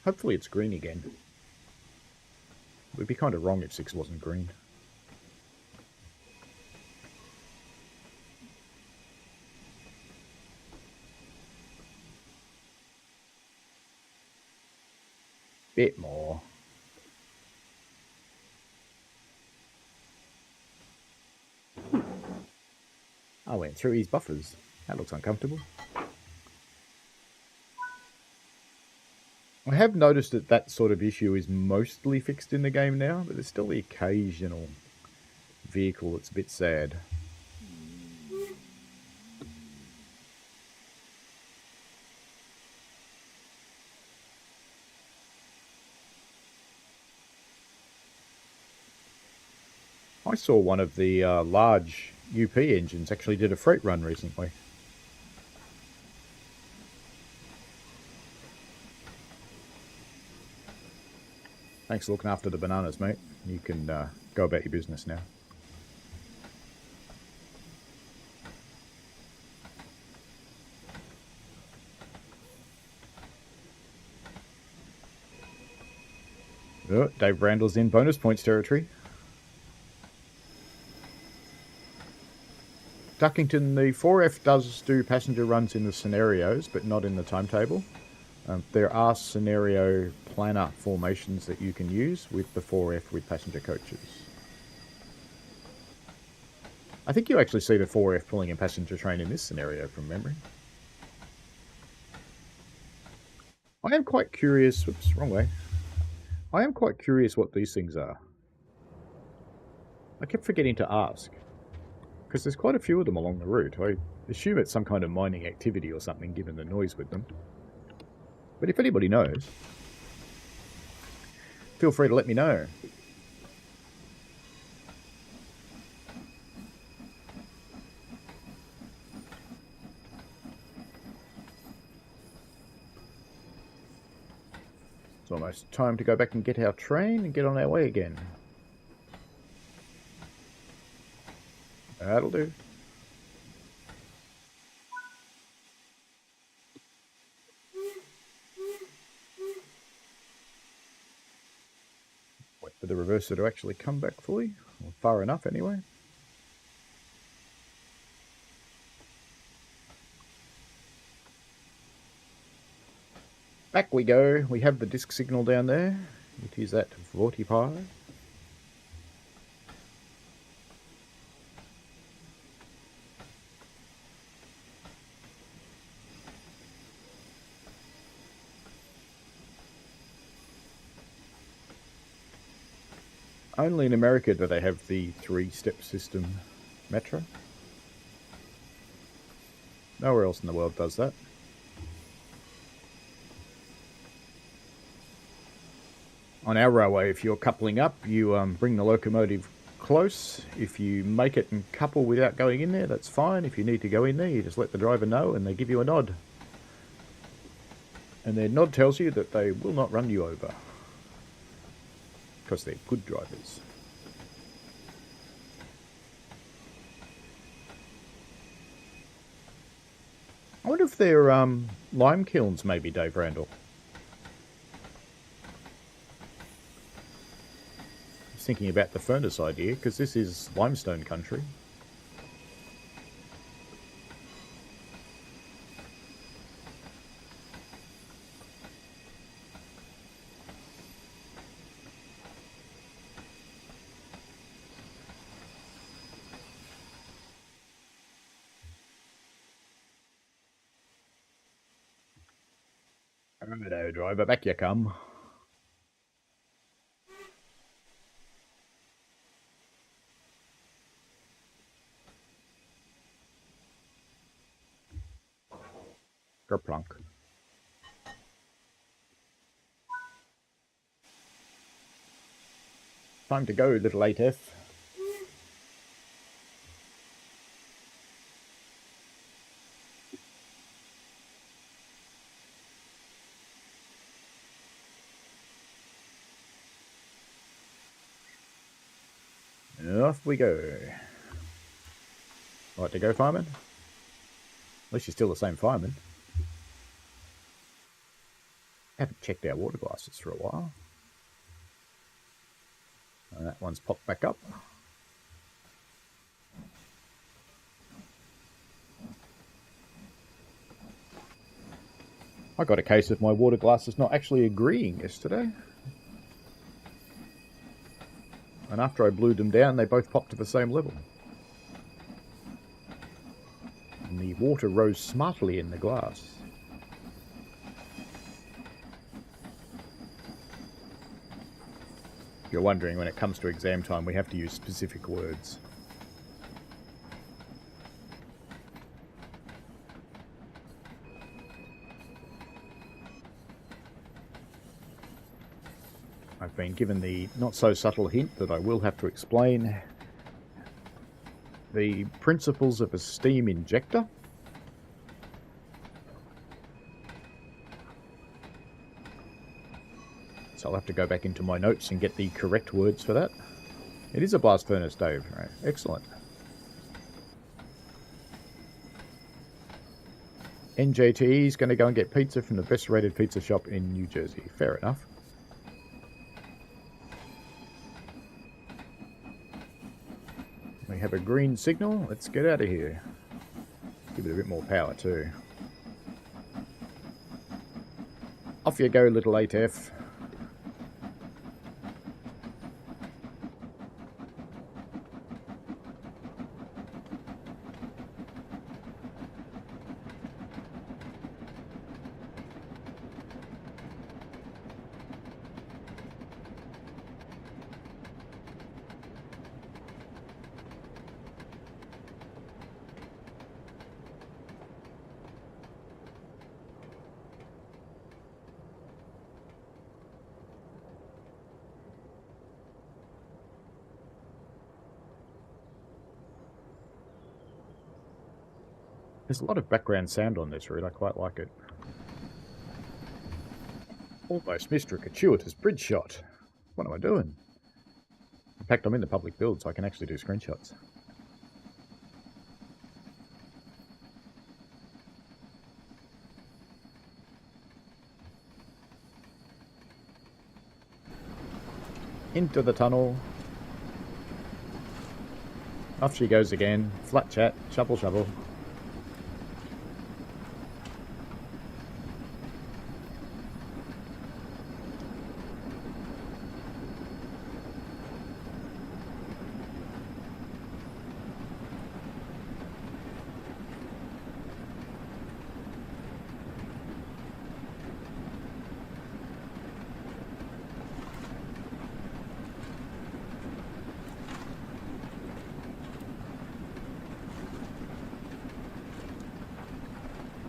Hopefully it's green again. It would be kind of wrong if 6 wasn't green. Bit more. I went through his buffers. That looks uncomfortable. I have noticed that that sort of issue is mostly fixed in the game now, but there's still the occasional vehicle that's a bit sad. I saw one of the large UP engines actually did a freight run recently. Thanks for looking after the bananas, mate. You can go about your business now. Oh, Dave Randall's in bonus points territory. Duckington, the 4F does do passenger runs in the scenarios, but not in the timetable. There are scenario planner formations that you can use with the 4F with passenger coaches. I think you actually see the 4F pulling a passenger train in this scenario from memory. I am quite curious... Whoops, wrong way. I am quite curious what these things are. I kept forgetting to ask, because there's quite a few of them along the route. I assume it's some kind of mining activity or something, given the noise with them. But if anybody knows, feel free to let me know. It's almost time to go back and get our train and get on our way again. That'll do. Wait for the reverser to actually come back fully, or far enough anyway. Back we go. We have the disc signal down there. It is at 45. Only in America do they have the 3-step system metro. Nowhere else in the world does that. On our railway, if you're coupling up, you bring the locomotive close. If you make it and couple without going in there, that's fine. If you need to go in there, you just let the driver know and they give you a nod. And their nod tells you that they will not run you over, because they're good drivers. I wonder if they're lime kilns, maybe, Dave Randall. Thinking about the furnace idea, because this is limestone country. Righto, driver, back you come. Kerplunk. Time to go, little 8F. Off we go. Right to go, fireman? At least you're still the same fireman. Haven't checked our water glasses for a while. And that one's popped back up. I got a case of my water glasses not actually agreeing yesterday. And after I blew them down, they both popped to the same level. And the water rose smartly in the glass. If you're wondering, when it comes to exam time, we have to use specific words. I've been given the not-so-subtle hint that I will have to explain the principles of a steam injector. So I'll have to go back into my notes and get the correct words for that. It is a blast furnace, Dave. Right. Excellent. NJTE is going to go and get pizza from the best rated pizza shop in New Jersey. Fair enough. We have a green signal. Let's get out of here. Give it a bit more power too. Off you go, little 8F. There's a lot of background sound on this route. I quite like it. Almost missed a gratuitous bridge shot. What am I doing? In fact, I'm in the public build, so I can actually do screenshots. Into the tunnel. Off she goes again. Flat chat. Shovel, shovel.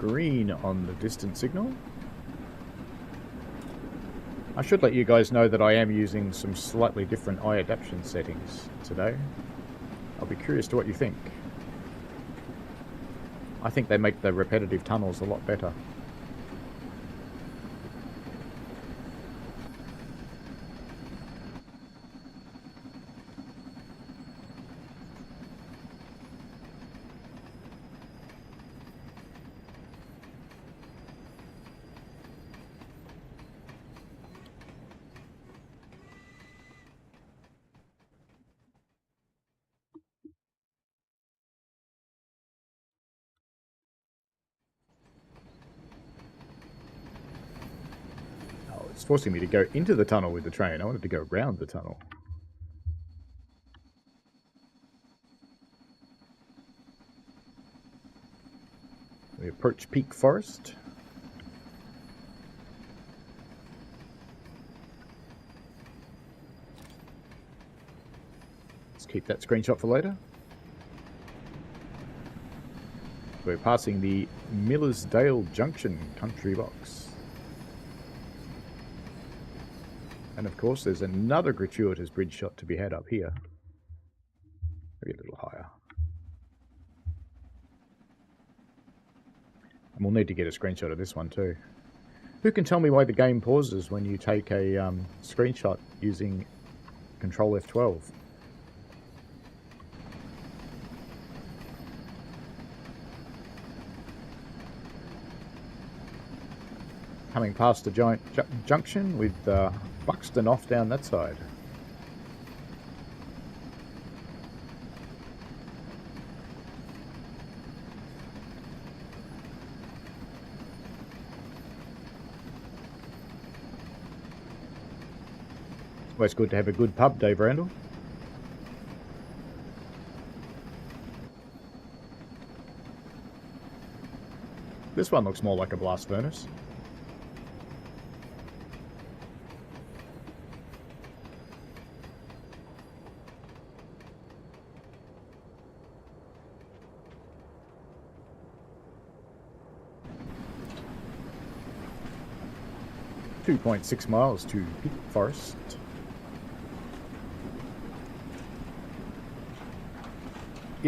Green on the distant signal. I should let you guys know that I am using some slightly different eye adaptation settings today. I'll be curious to what you think. I think they make the repetitive tunnels a lot better. It's forcing me to go into the tunnel with the train. I wanted to go around the tunnel. We approach Peak Forest. Let's keep that screenshot for later. We're passing the Millersdale Junction country box. And of course, there's another gratuitous bridge shot to be had up here. Maybe a little higher. And we'll need to get a screenshot of this one too. Who can tell me why the game pauses when you take a screenshot using Control F12? Coming past the giant junction with Buxton off down that side. Always good to have a good pub, Dave Randall. This one looks more like a blast furnace. .6 miles to Peak Forest.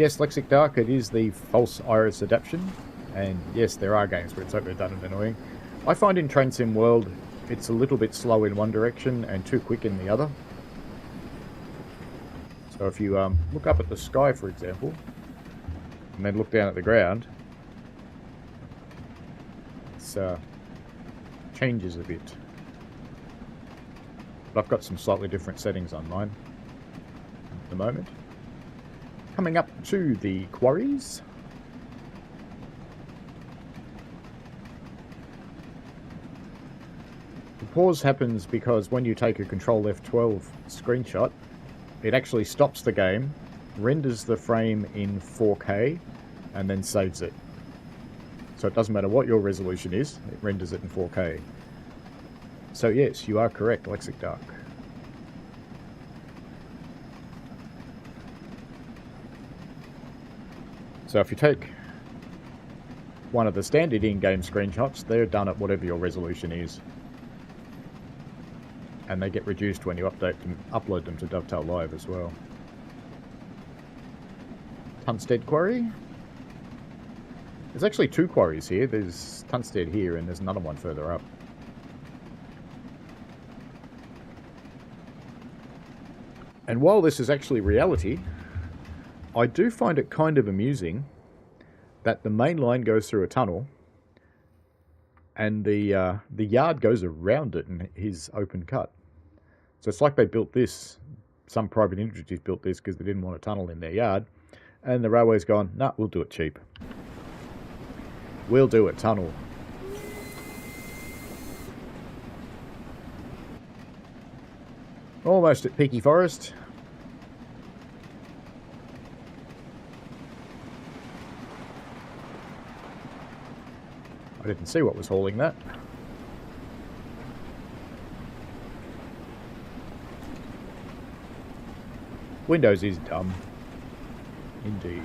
yes, Lexic Dark, it is the false iris adaptation. And yes, there are games where it's overdone and annoying. I find in Train Sim World, it's a little bit slow in one direction and too quick in the other. So if you look up at the sky, for example, and then look down at the ground, it's changes a bit. But I've got some slightly different settings on mine at the moment. Coming up to the quarries. The pause happens because when you take a Control F12 screenshot, it actually stops the game, renders the frame in 4K, and then saves it. So it doesn't matter what your resolution is, it renders it in 4K. So yes, you are correct, Lexic Dark. So if you take one of the standard in-game screenshots, they're done at whatever your resolution is. And they get reduced when you upload them to Dovetail Live as well. Tunstead Quarry. There's actually two quarries here. There's Tunstead here and there's another one further up. And while this is actually reality, I do find it kind of amusing that the main line goes through a tunnel and the yard goes around it in his open cut. So it's like they built this, some private entities built this because they didn't want a tunnel in their yard. And the railway's gone, nah, we'll do it cheap. We'll do a tunnel. Almost at Peaky Forest. I didn't see what was hauling that. Windows is dumb. Indeed.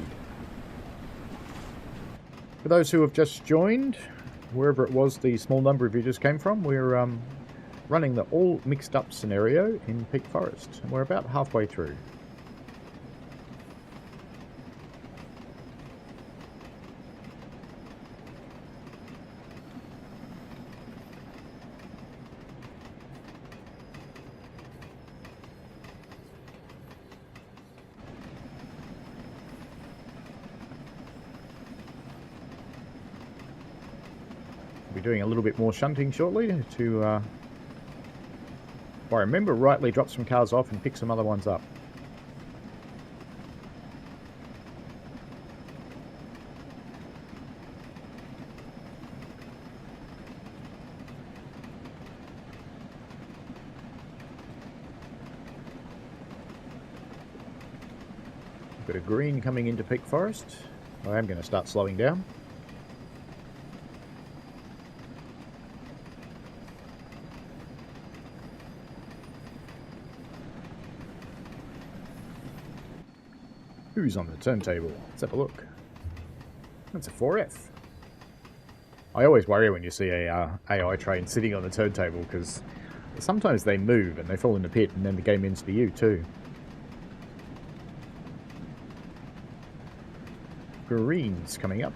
For those who have just joined, wherever it was the small number of you just came from, we're running the all mixed up scenario in Peak Forest. And we're about halfway through. Be doing a little bit more shunting shortly to, if I remember rightly, drop some cars off and pick some other ones up. Bit of green coming into Peak Forest. I am going to start slowing down. Who's on the turntable? Let's have a look. That's a 4F. I always worry when you see a AI train sitting on the turntable because sometimes they move and they fall in the pit and then the game ends for you too. Green's coming up.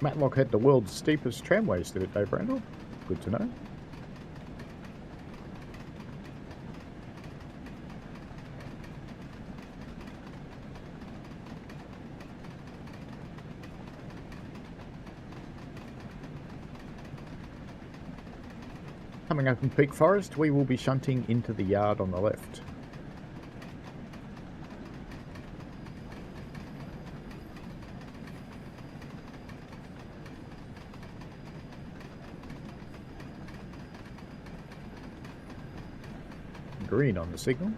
Matlock had the world's steepest tramways, did it, Dave Randall? Good to know. Coming up in Peak Forest, we will be shunting into the yard on the left. Green on the signal.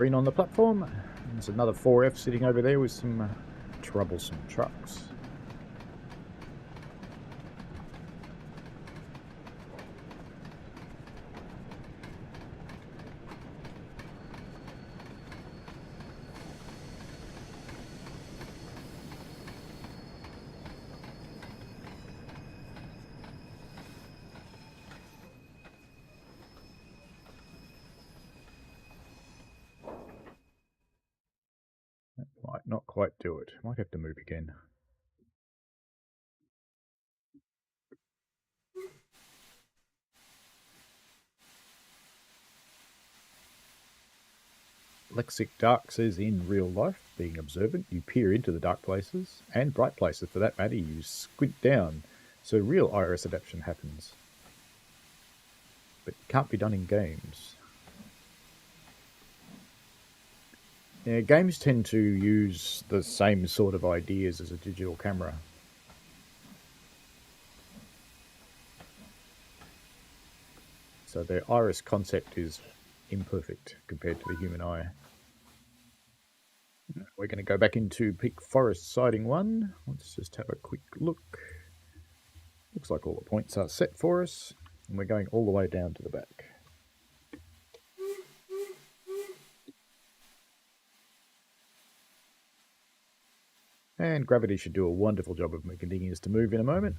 Green on the platform. There's another 4F sitting over there with some troublesome trucks. That might not quite do it. Might have to move again. Lexic Dark says in real life, being observant, you peer into the dark places, and bright places for that matter, you squint down, so real iris adaptation happens. But it can't be done in games. Yeah, games tend to use the same sort of ideas as a digital camera. So their iris concept is imperfect compared to the human eye. We're going to go back into Peak Forest Siding 1. Let's just have a quick look. Looks like all the points are set for us, and we're going all the way down to the back. And gravity should do a wonderful job of getting us to move in a moment.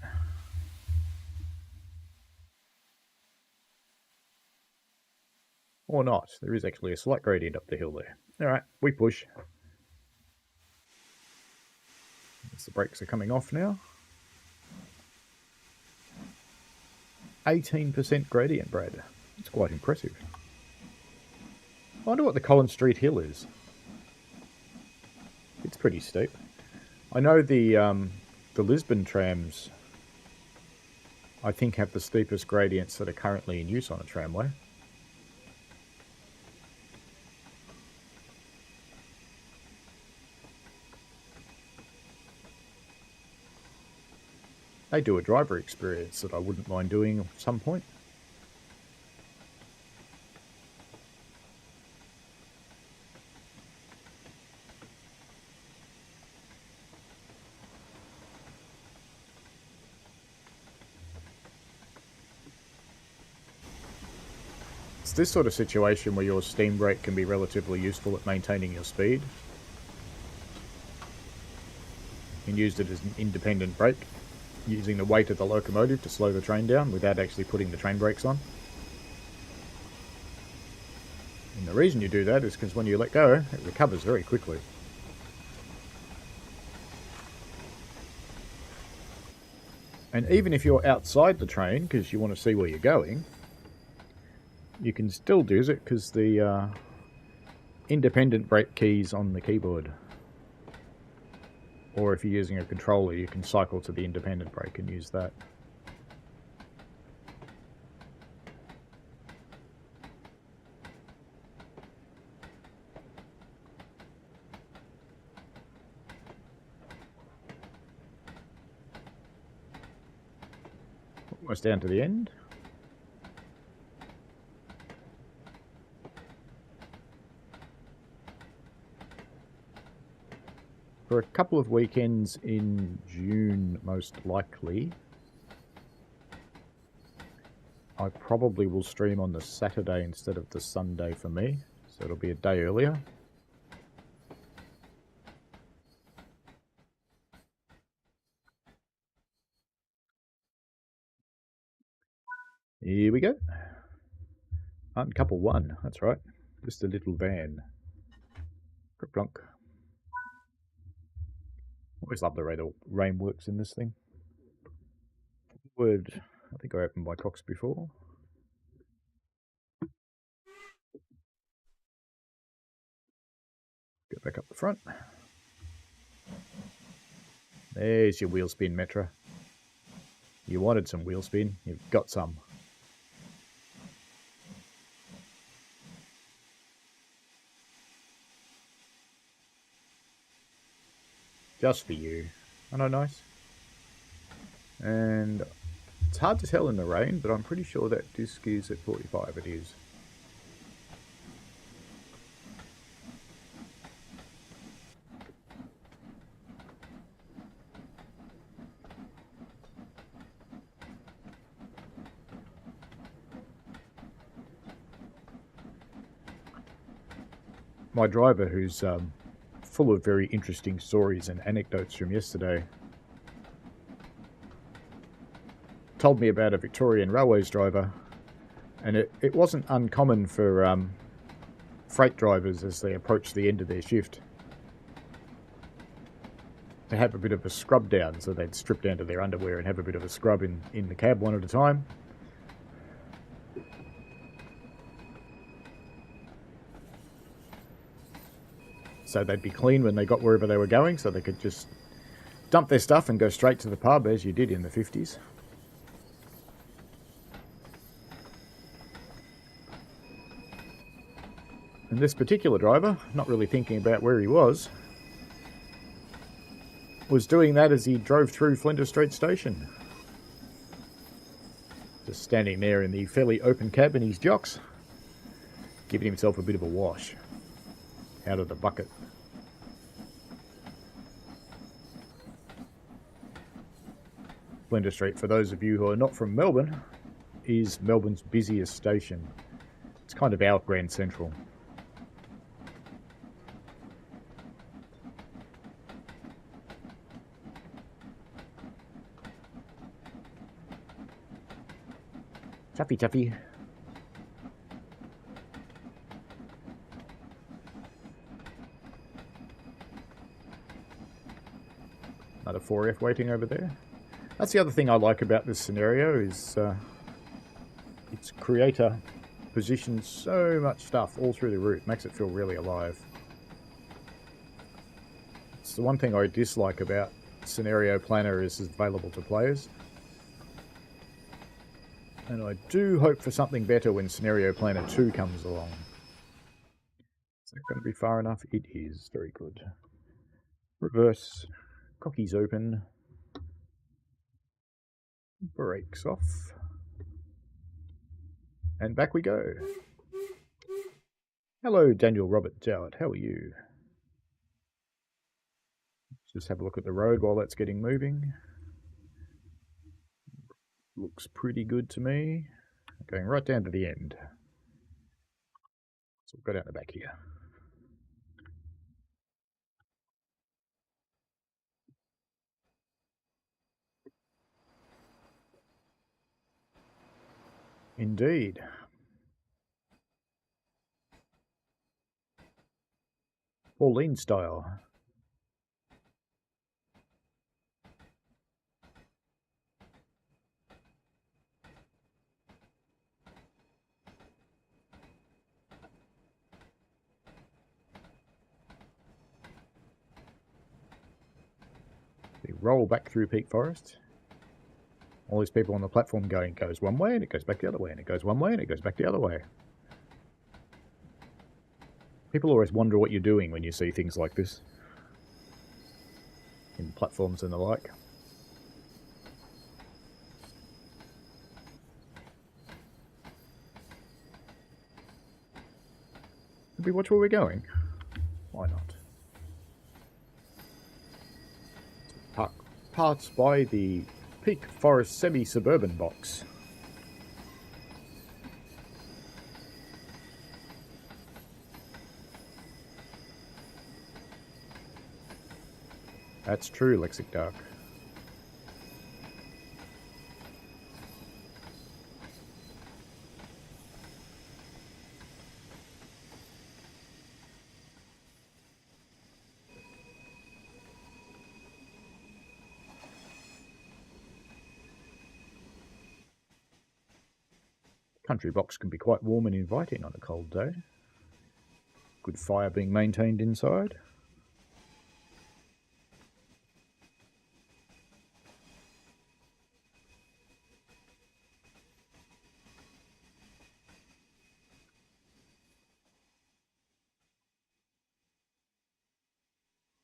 Or not. There is actually a slight gradient up the hill there. Alright, we push. As the brakes are coming off now. 18% gradient, Brad. It's quite impressive. I wonder what the Collins Street Hill is. It's pretty steep. I know the Lisbon trams, I think, have the steepest gradients that are currently in use on a tramway. They do a driver experience that I wouldn't mind doing at some point. It's this sort of situation where your steam brake can be relatively useful at maintaining your speed. You can use it as an independent brake, using the weight of the locomotive to slow the train down without actually putting the train brakes on. And the reason you do that is because when you let go, it recovers very quickly. And even if you're outside the train because you want to see where you're going, you can still do it because the independent brake key's on the keyboard. Or if you're using a controller, you can cycle to the independent brake and use that. Almost down to the end. For a couple of weekends in June, most likely, I probably will stream on the Saturday instead of the Sunday for me, so it'll be a day earlier. Here we go. Art Couple 1, that's right. Just a little van. Kerplunk. Always love the way the rain works in this thing. Word, I think I opened my cocks before. Go back up the front. There's your wheel spin, Metra. You wanted some wheel spin, you've got some. Just for you. I know, nice. And it's hard to tell in the rain, but I'm pretty sure that disc is at 45. It is. my driver, who's full of very interesting stories and anecdotes from yesterday, told me about a Victorian Railways driver, and it wasn't uncommon for freight drivers, as they approach the end of their shift, to have a bit of a scrub down. So they'd strip down to their underwear and have a bit of a scrub in the cab one at a time. So they'd be clean when they got wherever they were going, so they could just dump their stuff and go straight to the pub, as you did in the 50s. And this particular driver, not really thinking about where he was doing that as he drove through Flinders Street Station. Just standing there in the fairly open cab in his jocks, giving himself a bit of a wash out of the bucket. Flinders Street, for those of you who are not from Melbourne, is Melbourne's busiest station. It's kind of our Grand Central. Tuffy, tuffy. Another 4F waiting over there. That's the other thing I like about this scenario is its creator positions so much stuff all through the route. Makes it feel really alive. It's the one thing I dislike about Scenario Planner is it's available to players. And I do hope for something better when Scenario Planner 2 comes along. Is that going to be far enough? It is. Very good. Reverse. Cockies open. Brakes off. And back we go. Hello, Daniel Robert Jowett. How are you? Let's just have a look at the road while that's getting moving. Looks pretty good to me. Going right down to the end. So we'll go down the back here. Indeed. Pauline style. We roll back through Peak Forest. All these people on the platform going, it goes one way and it goes back the other way, and it goes one way and it goes back the other way. People always wonder what you're doing when you see things like this in platforms and the like. Did we watch where we're going? Why not? Parts by the Peak Forest semi-suburban box. That's true, Lexic Dark. Country box can be quite warm and inviting on a cold day. Good fire being maintained inside.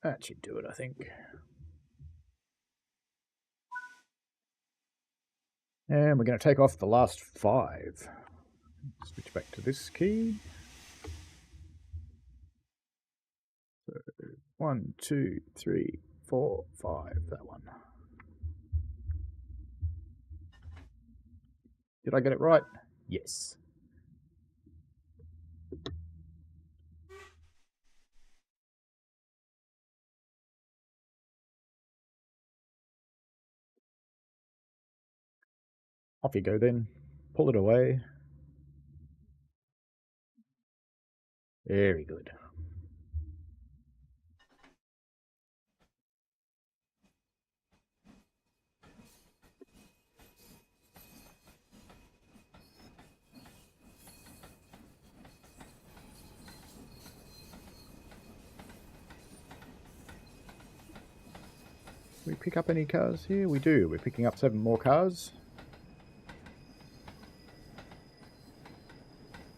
That should do it, I think. And we're going to take off the last 5. Switch back to this key. So 1, 2, 3, 4, 5. That one. Did I get it right? Yes. Off you go then. Pull it away. Very good. We pick up any cars here? We do. We're picking up 7 more cars.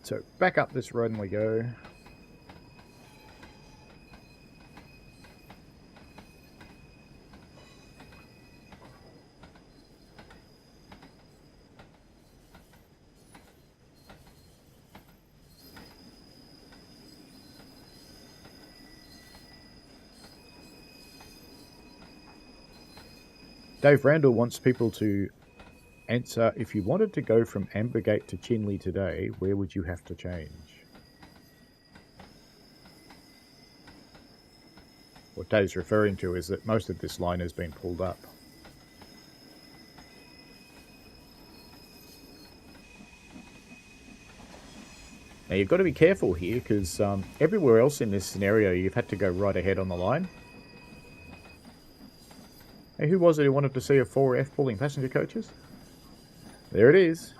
So back up this road and we go. Dave Randall wants people to answer, if you wanted to go from Ambergate to Chinley today, where would you have to change? What Dave's referring to is that most of this line has been pulled up. Now you've got to be careful here because everywhere else in this scenario you've had to go right ahead on the line. Hey, who was it who wanted to see a 4F pulling passenger coaches? There it is.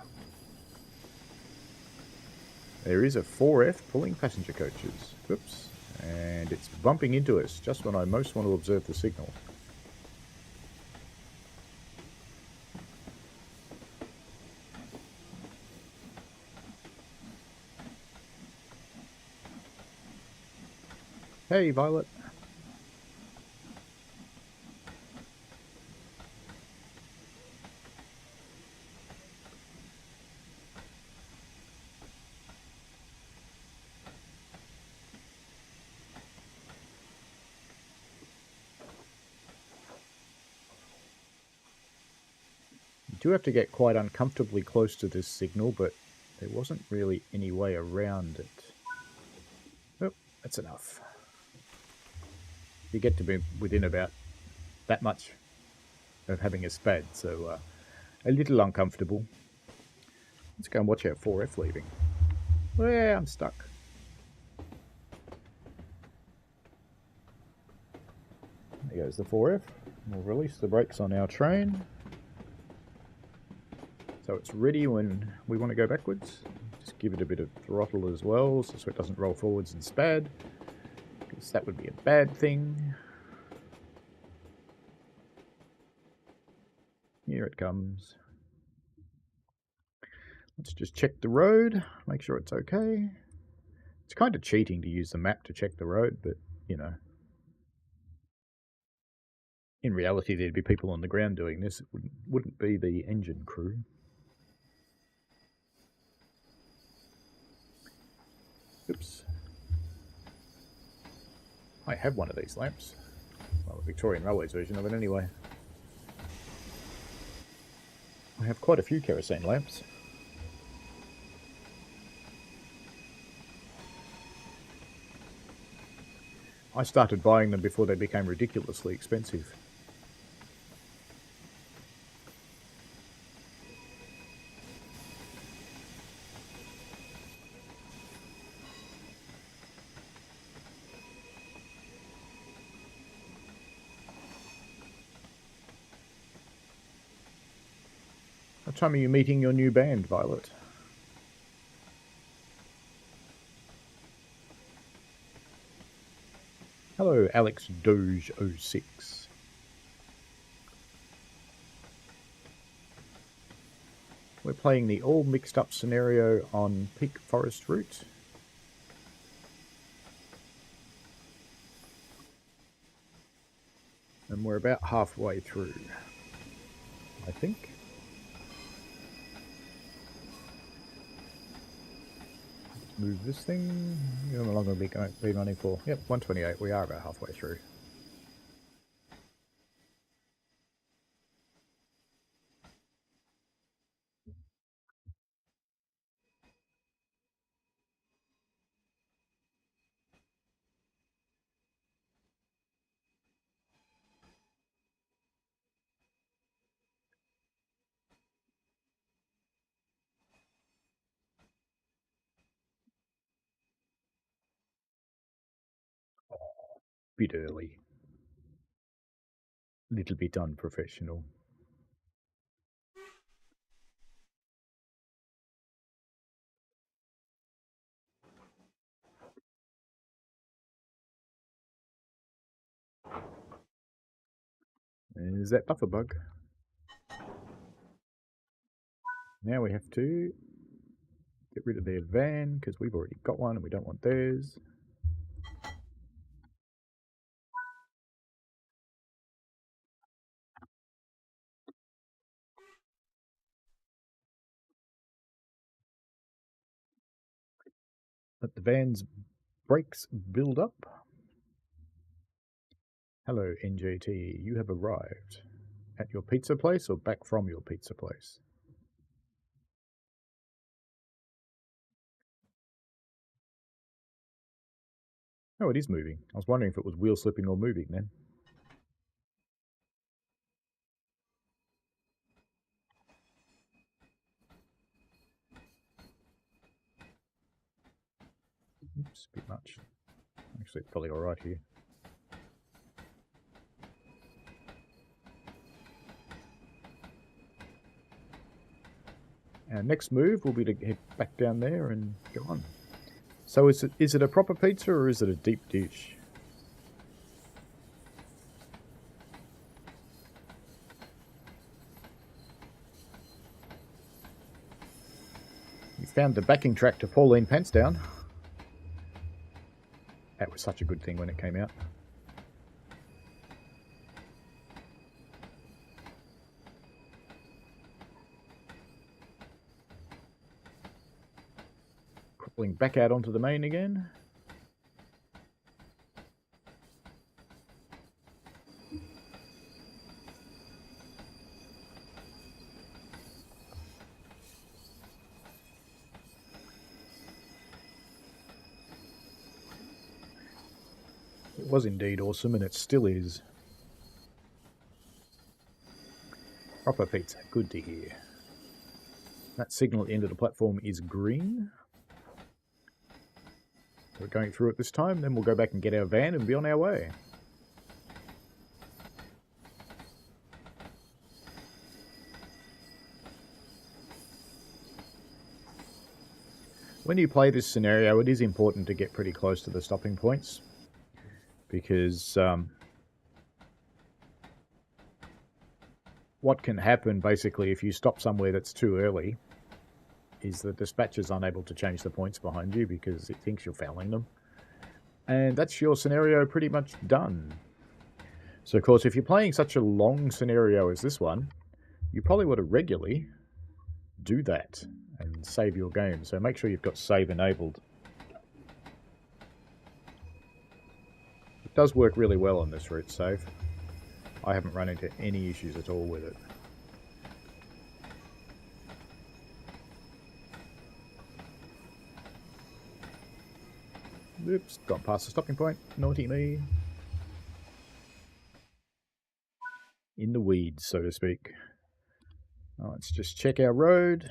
There is a 4F pulling passenger coaches. Whoops. And it's bumping into us just when I most want to observe the signal. Hey, Violet. You do have to get quite uncomfortably close to this signal, but there wasn't really any way around it. Oh, that's enough. You get to be within about that much of having a spad, so a little uncomfortable. Let's go and watch our 4F leaving. Well, I'm stuck. There goes the 4F. We'll release the brakes on our train. So it's ready when we want to go backwards. Just give it a bit of throttle as well, so it doesn't roll forwards and spad, because that would be a bad thing. Here it comes. Let's just check the road, make sure it's okay. It's kind of cheating to use the map to check the road, but, you know. In reality, there'd be people on the ground doing this. It wouldn't be the engine crew. Oops. I have one of these lamps. Well, the Victorian Railways version of it anyway. I have quite a few kerosene lamps. I started buying them before they became ridiculously expensive. What time are you meeting your new band, Violet? Hello, Alex Doge06. We're playing the all mixed up scenario on Peak Forest Route. And we're about halfway through, I think. Move this thing. How long will we be running for? Yep, 128. We are about halfway through. Bit early. Little bit unprofessional. Is that buffer bug? Now we have to get rid of their van because we've already got one and we don't want theirs. Let the van's brakes build up. Hello, NJT. You have arrived at your pizza place or back from your pizza place? Oh, it is moving. I was wondering if it was wheel slipping or moving then. Oops, a bit much. Actually, it's probably alright here. Our next move will be to head back down there and go on. So is it a proper pizza or is it a deep dish? We found the backing track to Pauline Pantsdown. That was such a good thing when it came out. Crawling back out onto the main again. It was indeed awesome, and it still is. Proper pizza, good to hear. That signal at the end of the platform is green. So we're going through it this time, then we'll go back and get our van and be on our way. When you play this scenario, it is important to get pretty close to the stopping points, because what can happen basically if you stop somewhere that's too early is the dispatcher's unable to change the points behind you because it thinks you're fouling them. And that's your scenario pretty much done. So of course, if you're playing such a long scenario as this one, you probably want to regularly do that and save your game. So make sure you've got save enabled. It does work really well on this route save. I haven't run into any issues at all with it. Oops, gone past the stopping point. Naughty me. In the weeds, so to speak. Let's just check our road.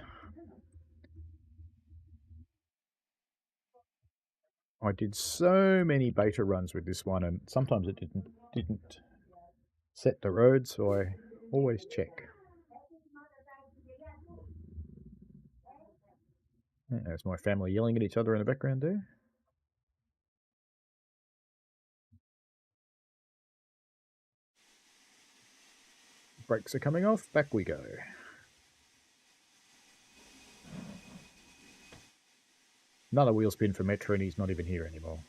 I did so many beta runs with this one, and sometimes it didn't set the road, so I always check. There's my family yelling at each other in the background there. Brakes are coming off, back we go. Another wheel spin for Metro, and he's not even here anymore.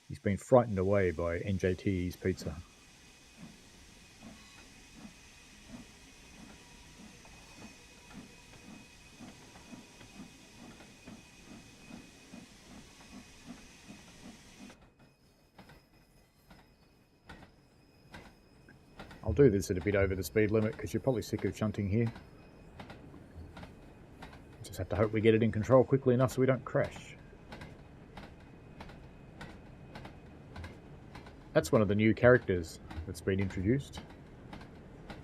He's been frightened away by NJT's pizza. I'll do this at a bit over the speed limit because you're probably sick of shunting here. Just have to hope we get it in control quickly enough so we don't crash. That's one of the new characters that's been introduced.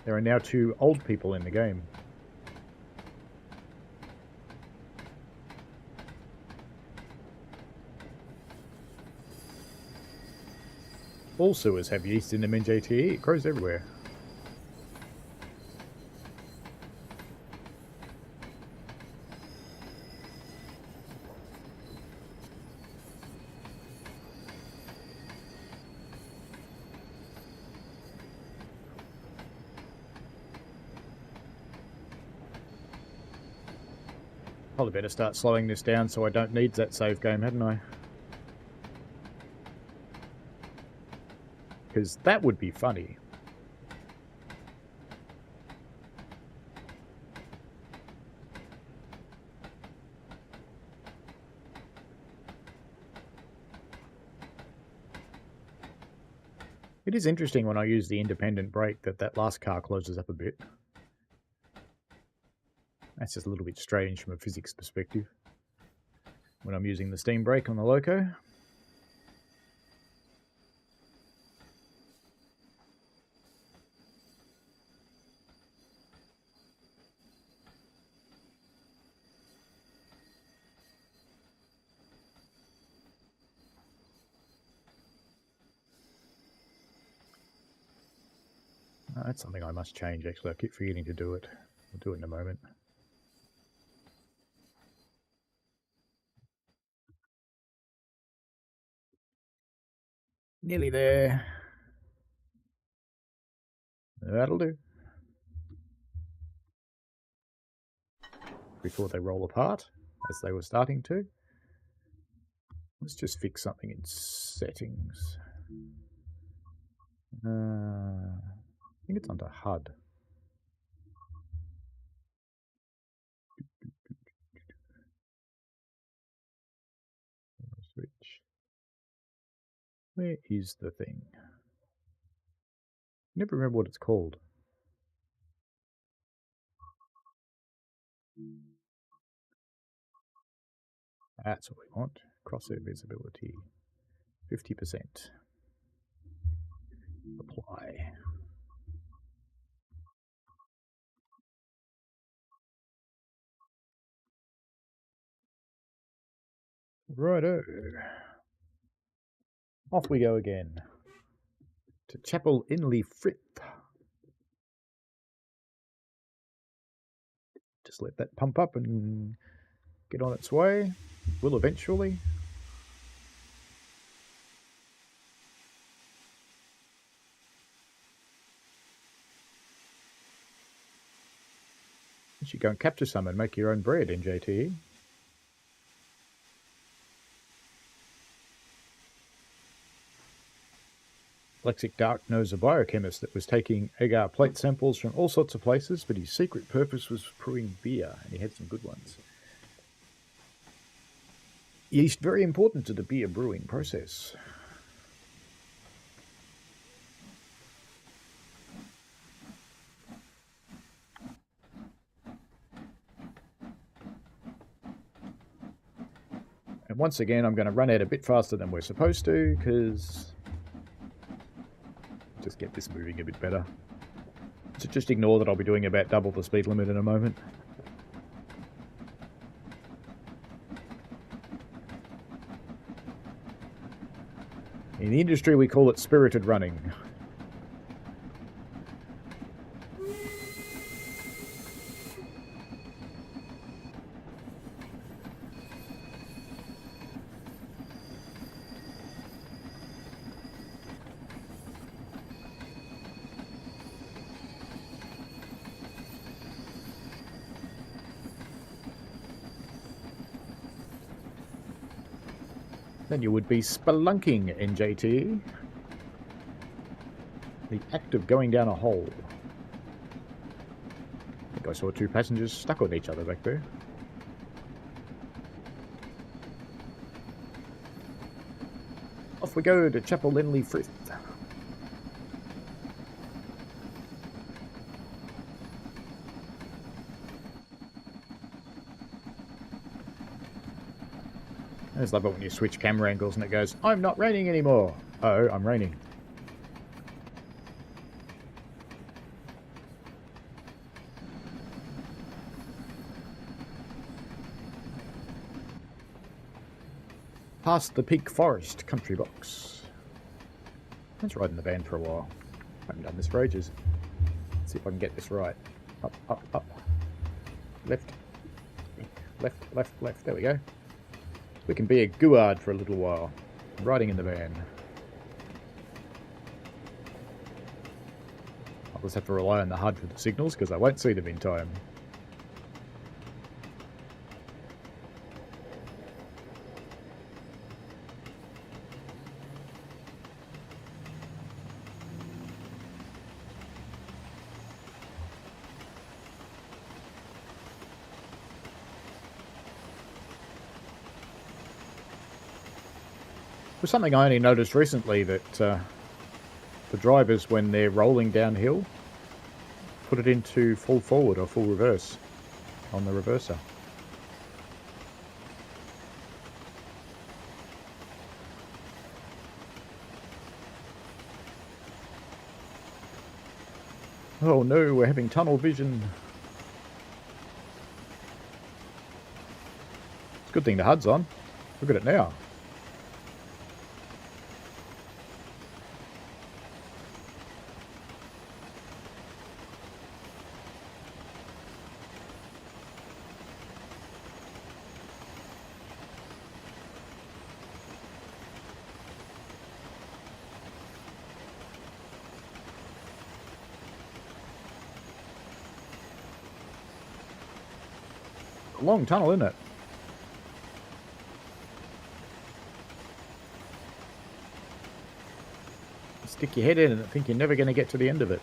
There are now 2 old people in the game. All sewers have yeast in them in JTE. It grows everywhere. Probably better start slowing this down so I don't need that save game, hadn't I? Because that would be funny. It is interesting when I use the independent brake that last car closes up a bit. That's just a little bit strange from a physics perspective when I'm using the steam brake on the loco. That's something I must change, actually. I keep forgetting to do it. I'll do it in a moment. Nearly there. That'll do. Before they roll apart, as they were starting to. Let's just fix something in settings. I think it's under HUD. Switch. Where is the thing? Never remember what it's called. That's what we want. Crosshair visibility. 50%. Apply. Righto. Off we go again. To Chapel Inley Frith. Just let that pump up and get on its way. Will eventually. You should go and capture some and make your own bread in JTE. Lexic Dark knows a biochemist that was taking agar plate samples from all sorts of places, but his secret purpose was brewing beer, and he had some good ones. Yeast very important to the beer brewing process. And once again, I'm going to run out a bit faster than we're supposed to, because just get this moving a bit better. So just ignore that I'll be doing about double the speed limit in a moment. In the industry, we call it spirited running. Then you would be spelunking in JTE. The act of going down a hole. I think I saw two passengers stuck on each other back there. Off we go to Chapel Linley Frith. I just love it when you switch camera angles and it goes, I'm not raining anymore. Oh, I'm raining. Past the Peak Forest country box. Let's ride in the van for a while. I haven't done this for ages. Let's see if I can get this right. Up, up, up. Left. Left, left, left. There we go. We can be a guard for a little while. Riding in the van. I'll just have to rely on the HUD for the signals because I won't see them in time. It was something I only noticed recently that the drivers, when they're rolling downhill, put it into full forward or full reverse on the reverser. Oh no, we're having tunnel vision. It's a good thing the HUD's on. Look at it now. A long tunnel, isn't it? Stick your head in and think you're never going to get to the end of it.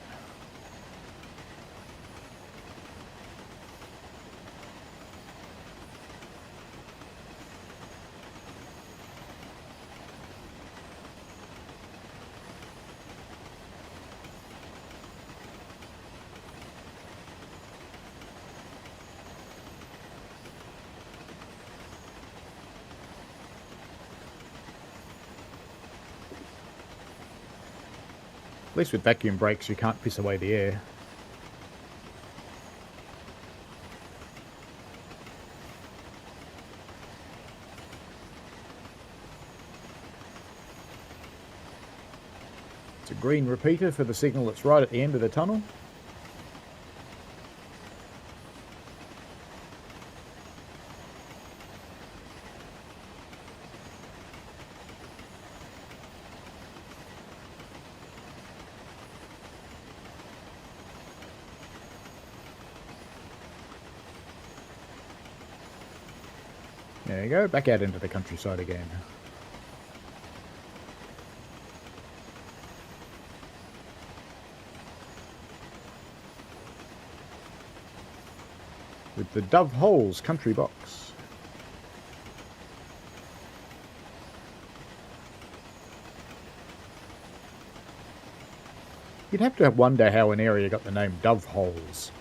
At least with vacuum brakes you can't piss away the air. It's a green repeater for the signal that's right at the end of the tunnel. There you go, back out into the countryside again. With the Dove Holes country box. You'd have to wonder how an area got the name Dove Holes.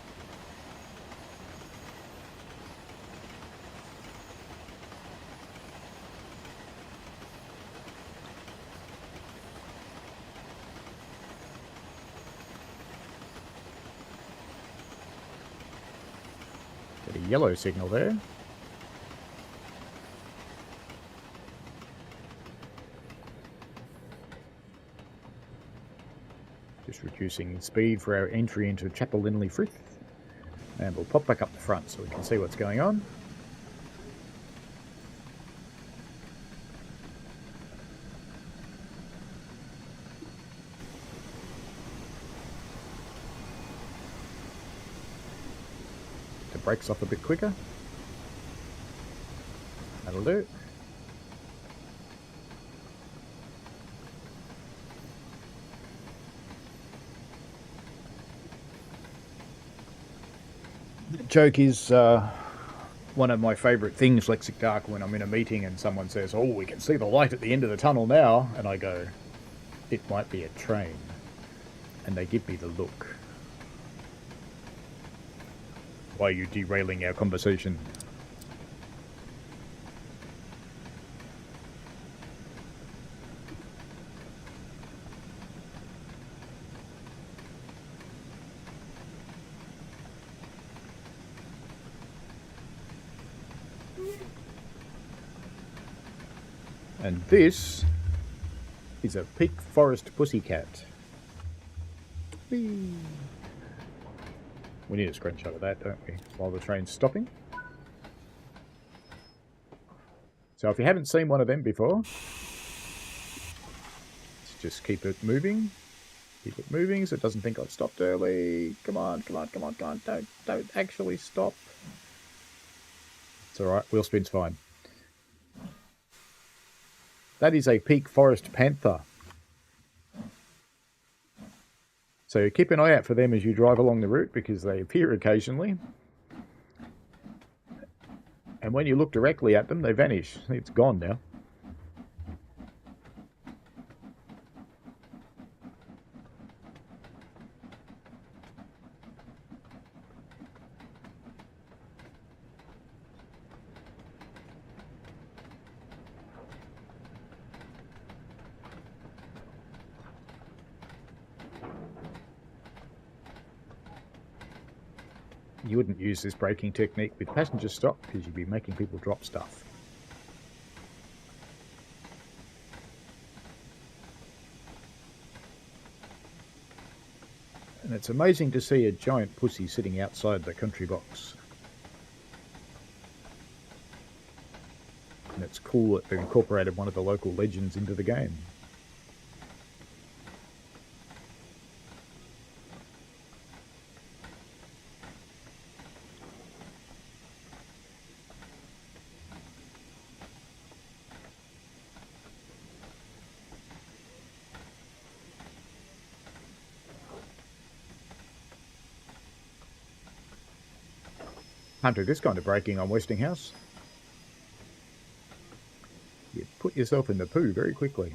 Got a yellow signal there. Just reducing speed for our entry into Chapel Linley Frith. And we'll pop back up the front so we can see what's going on. The brakes off a bit quicker. That'll do. The joke is one of my favourite things, Lexic Dark, when I'm in a meeting and someone says, "Oh, we can see the light at the end of the tunnel now," and I go, "It might be a train," and they give me the look. Why are you derailing our conversation? And this is a peak forest pussycat. Whee! We need a screenshot of that, don't we? While the train's stopping. So if you haven't seen one of them before, let's just keep it moving. Keep it moving so it doesn't think I've stopped early. Come on, come on, come on, come on. Don't actually stop. It's alright, wheel spin's fine. That is a peak forest panther. So keep an eye out for them as you drive along the route because they appear occasionally. And when you look directly at them, they vanish. It's gone now. You wouldn't use this braking technique with passenger stop because you'd be making people drop stuff. And it's amazing to see a giant pussy sitting outside the country box. And it's cool that they've incorporated one of the local legends into the game. Can't do this kind of braking on Westinghouse. You put yourself in the poo very quickly.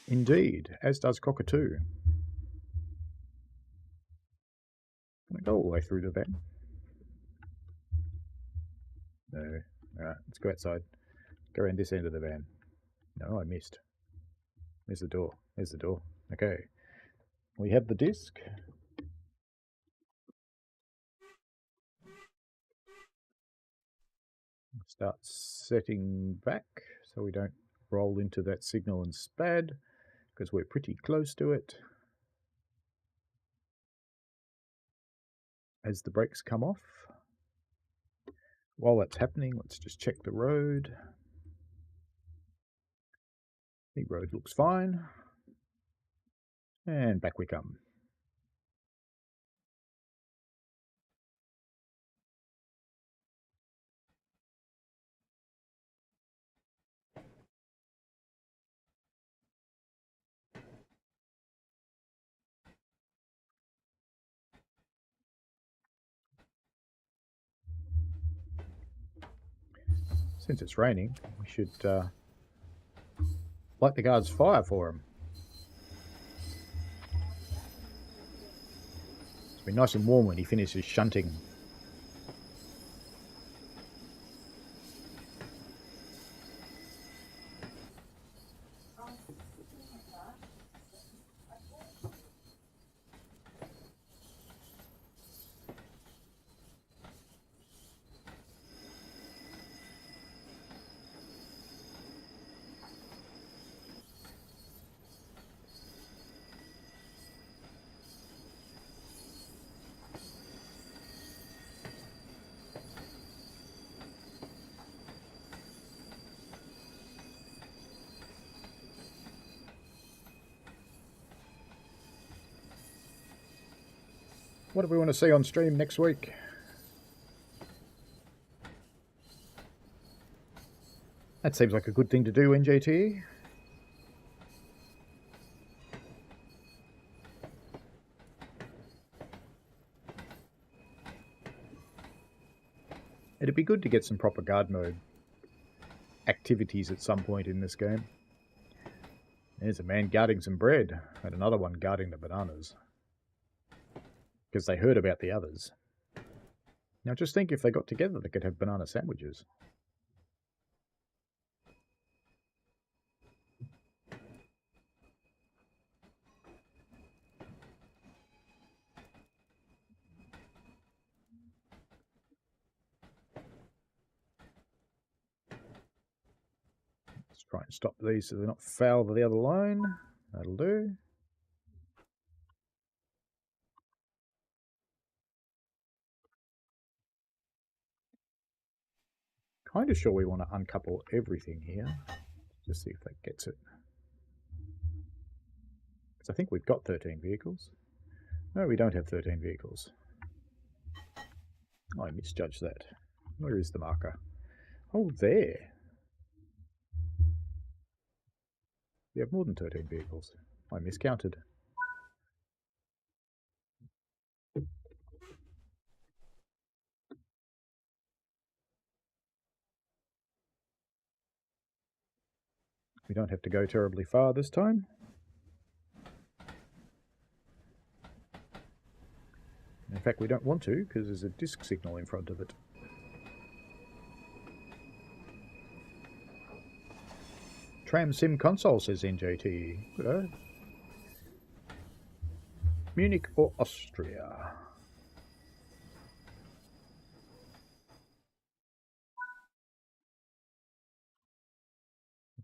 Indeed, as does Cockatoo. Can I go all the way through to them? No. Alright, let's go outside. Go around this end of the van. No, I missed. There's the door. There's the door. Okay. We have the disc. Start setting back so we don't roll into that signal and SPAD because we're pretty close to it. As the brakes come off. While that's happening, let's just check the road. The road looks fine. And back we come. Since it's raining, we should light the guard's fire for him. It'll be nice and warm when he finishes shunting. What do we want to see on stream next week? That seems like a good thing to do, NJT. It'd be good to get some proper guard mode activities at some point in this game. There's a man guarding some bread and another one guarding the bananas. Because they heard about the others. Now just think if they got together they could have banana sandwiches. Let's try and stop these so they're not foul to the other line. That'll do. Kind of sure we want to uncouple everything here. Just see if that gets it. Because I think we've got 13 vehicles. No, we don't have 13 vehicles. I misjudged that. Where is the marker? Oh, there. We have more than 13 vehicles. I miscounted. We don't have to go terribly far this time. In fact, we don't want to because there's a disk signal in front of it. Tram Sim console, says NJT. Good. Munich or Austria?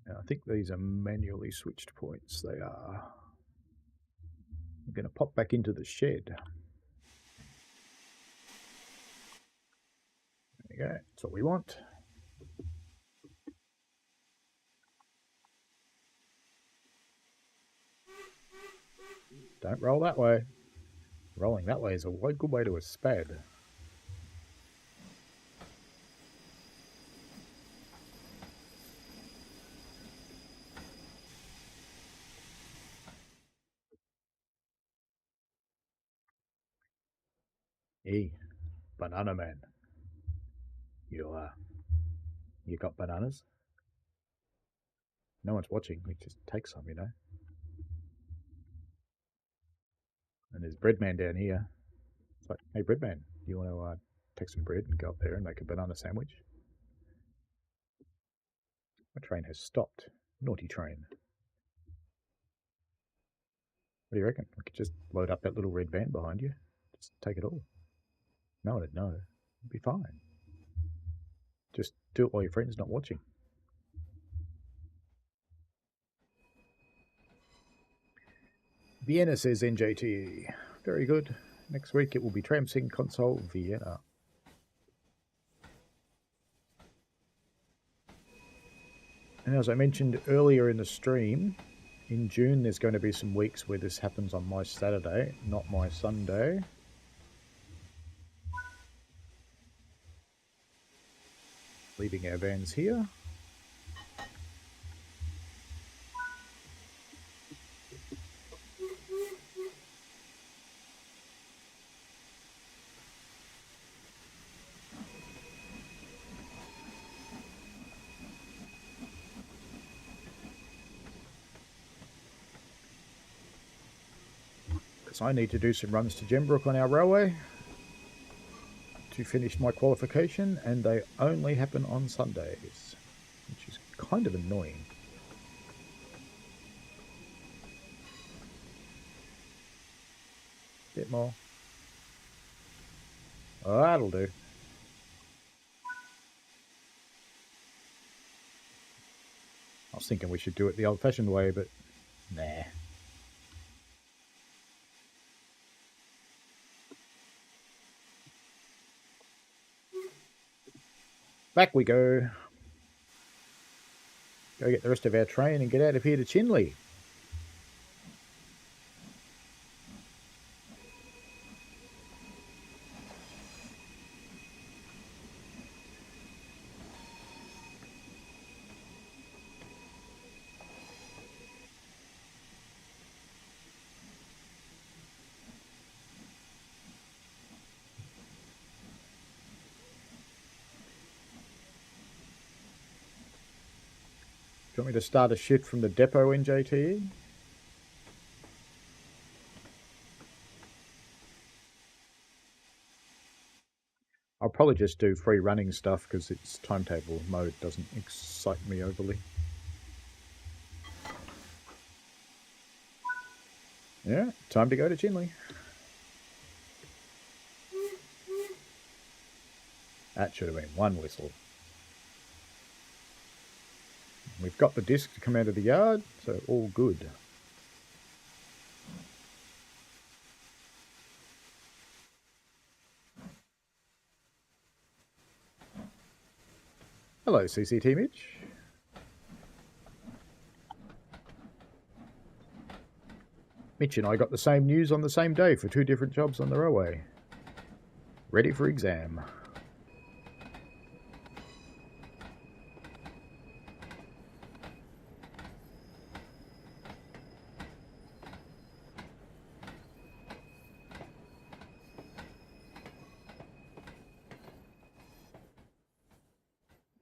Now, I think these are manually switched points. They are. I'm going to pop back into the shed. There you go. That's what we want. Don't roll that way. Rolling that way is a good way to a spad. Hey, banana man. You got bananas? No one's watching. We just take some, you know. And there's Breadman down here. It's like, hey, Breadman, you want to take some bread and go up there and make a banana sandwich? My train has stopped. Naughty train. What do you reckon? We could just load up that little red van behind you. Just take it all. No one would know. It'd be fine. Just do it while your friend's not watching. Vienna, says NJT. Very good. Next week it will be Tram Sim console Vienna. And as I mentioned earlier in the stream, in June there's going to be some weeks where this happens on my Saturday, not my Sunday. Leaving our vans here. Because I need to do some runs to Gembrook on our railway to finish my qualification, and they only happen on Sundays, which is kind of annoying. Bit more. Oh, that'll do. I was thinking we should do it the old-fashioned way, but nah. Back we go. Go get the rest of our train and get out of here to Chinley. Do you want me to start a shift from the depot, NJT? I'll probably just do free running stuff because its timetable mode doesn't excite me overly. Yeah, time to go to Chinley. That should have been one whistle. We've got the disc to come out of the yard, so all good. Hello, CCT Mitch. Mitch and I got the same news on the same day for 2 different jobs on the railway. Ready for exam.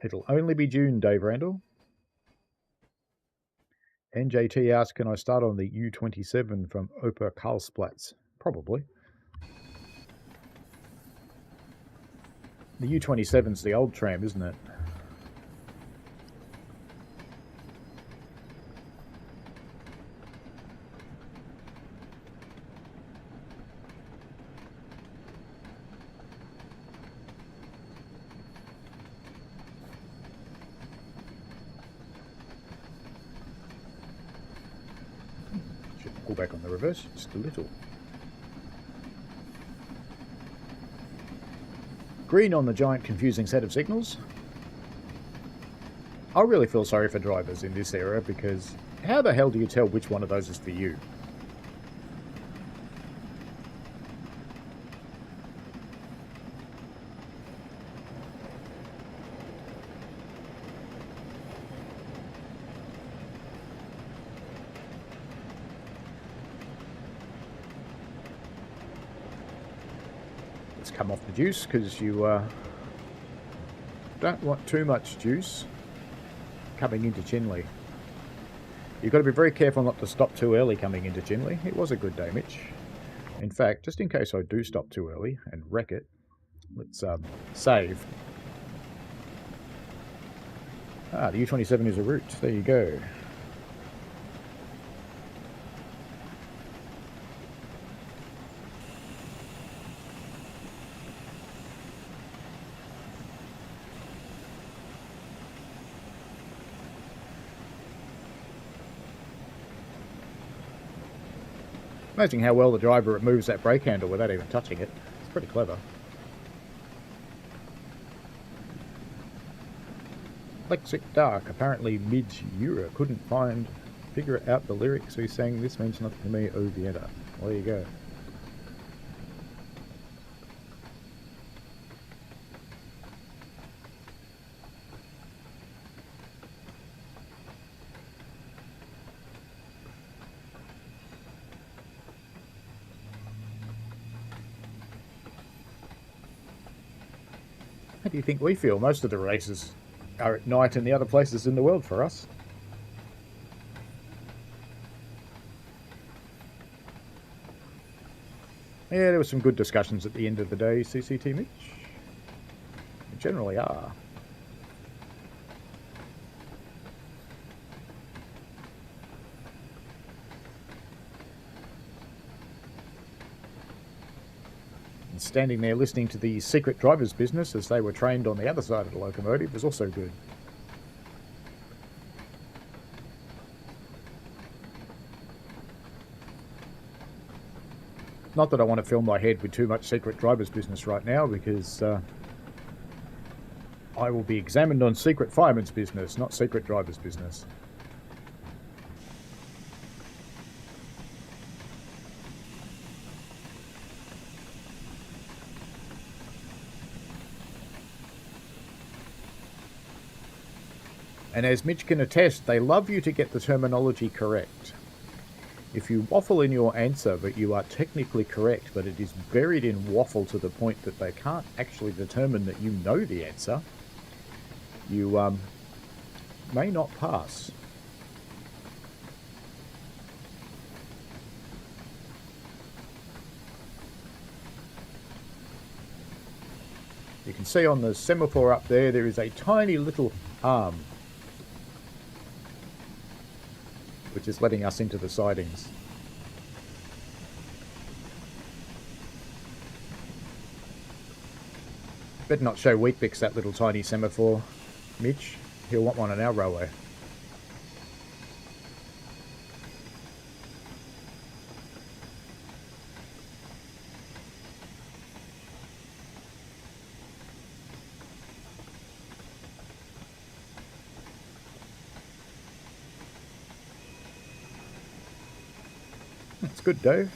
It'll only be June, Dave Randall. NJT asked, can I start on the U27 from Oper Karlsplatz? Probably. The U27's the old tram, isn't it? Should pull back on the reverse just a little. Green on the giant confusing set of signals. I really feel sorry for drivers in this era because how the hell do you tell which one of those is for you? Let's come off the juice because you don't want too much juice coming into Chinley. You've got to be very careful not to stop too early coming into Chinley. It was a good day, Mitch. In fact, just in case I do stop too early and wreck it, let's save. Ah, the U27 is a route. There you go. Amazing how well the driver removes that brake handle without even touching it. It's pretty clever. Lexic Dark, apparently mid-Euro, couldn't figure out the lyrics, so he's saying this means nothing to me, oh Vienna. Well, there you go. How do you think we feel? Most of the races are at night in the other places in the world for us. Yeah, there were some good discussions at the end of the day, CCT Mitch. They generally are. And standing there listening to the secret driver's business as they were trained on the other side of the locomotive was also good. Not that I want to fill my head with too much secret driver's business right now, because I will be examined on secret fireman's business, not secret driver's business. And as Mitch can attest, they love you to get the terminology correct. If you waffle in your answer, but you are technically correct, but it is buried in waffle to the point that they can't actually determine that you know the answer, you may not pass. You can see on the semaphore up there, there is a tiny little arm which is letting us into the sidings. Better not show Weet-Bix that little tiny semaphore, Mitch. He'll want one on our railway. That's good, Dave.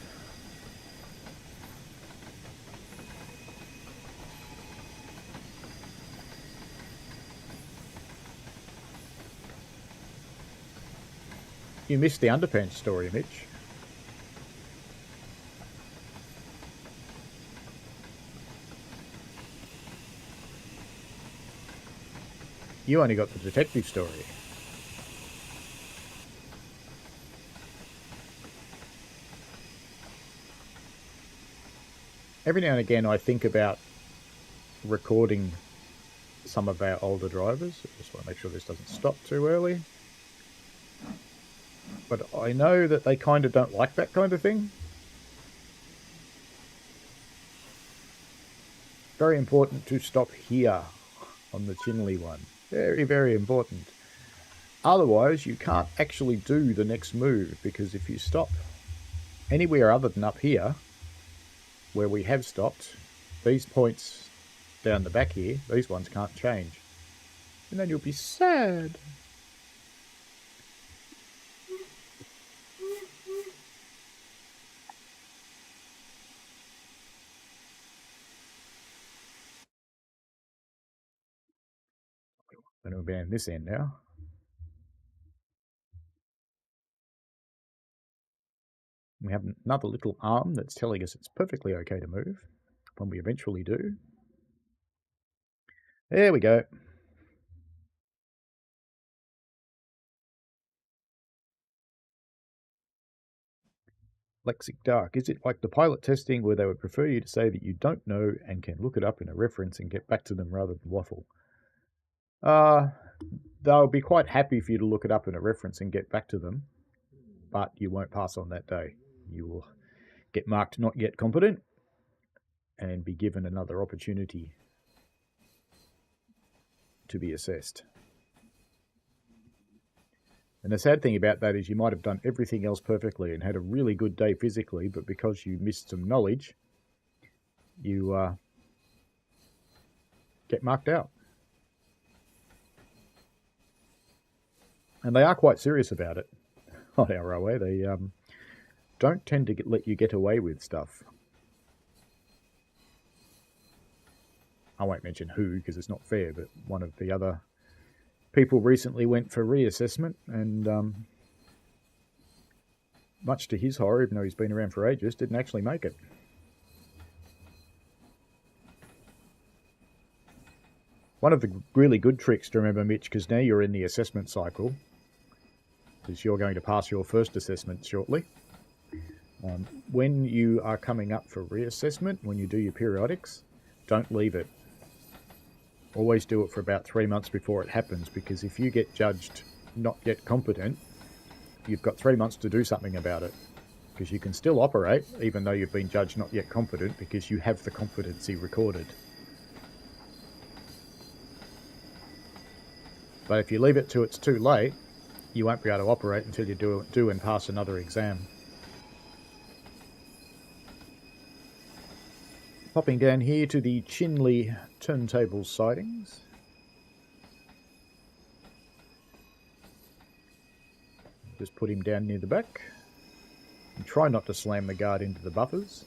You missed the underpants story, Mitch. You only got the detective story. Every now and again I think about recording some of our older drivers. I just want to make sure this doesn't stop too early. But I know that they kind of don't like that kind of thing. Very important to stop here on the Chinley one. Very, very important. Otherwise, you can't actually do the next move, because if you stop anywhere other than up here, where we have stopped, these points down the back here, these ones can't change. And then you'll be sad. I'm going to abandon this end now. We have another little arm that's telling us it's perfectly okay to move when we eventually do. There we go. Lexic Dark. Is it like the pilot testing where they would prefer you to say that you don't know and can look it up in a reference and get back to them rather than waffle? They'll be quite happy for you to look it up in a reference and get back to them, but you won't pass on that day. You will get marked not yet competent and be given another opportunity to be assessed. And the sad thing about that is you might have done everything else perfectly and had a really good day physically, but because you missed some knowledge, you get marked out. And they are quite serious about it on our railway. They don't tend to let you get away with stuff. I won't mention who because it's not fair, but one of the other people recently went for reassessment and much to his horror, even though he's been around for ages, didn't actually make it. One of the really good tricks to remember, Mitch, because now you're in the assessment cycle, because you're going to pass your first assessment shortly. When you are coming up for reassessment, when you do your periodics, don't leave it. Always do it for about 3 months before it happens, because if you get judged not yet competent, you've got 3 months to do something about it, because you can still operate even though you've been judged not yet competent, because you have the competency recorded. But if you leave it till it's too late, you won't be able to operate until you do and pass another exam. Popping down here to the Chinley turntable sidings. Just put him down near the back. And try not to slam the guard into the buffers.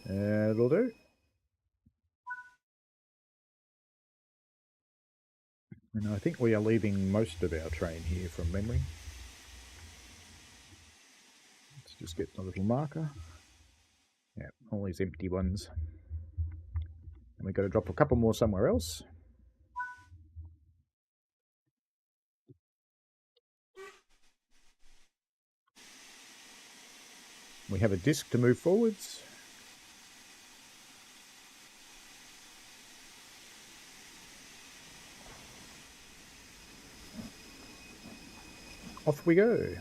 That'll do. And I think we are leaving most of our train here from memory. Let's just get a little marker. Yeah, all these empty ones. And we've got to drop a couple more somewhere else. We have a disc to move forwards. Off we go.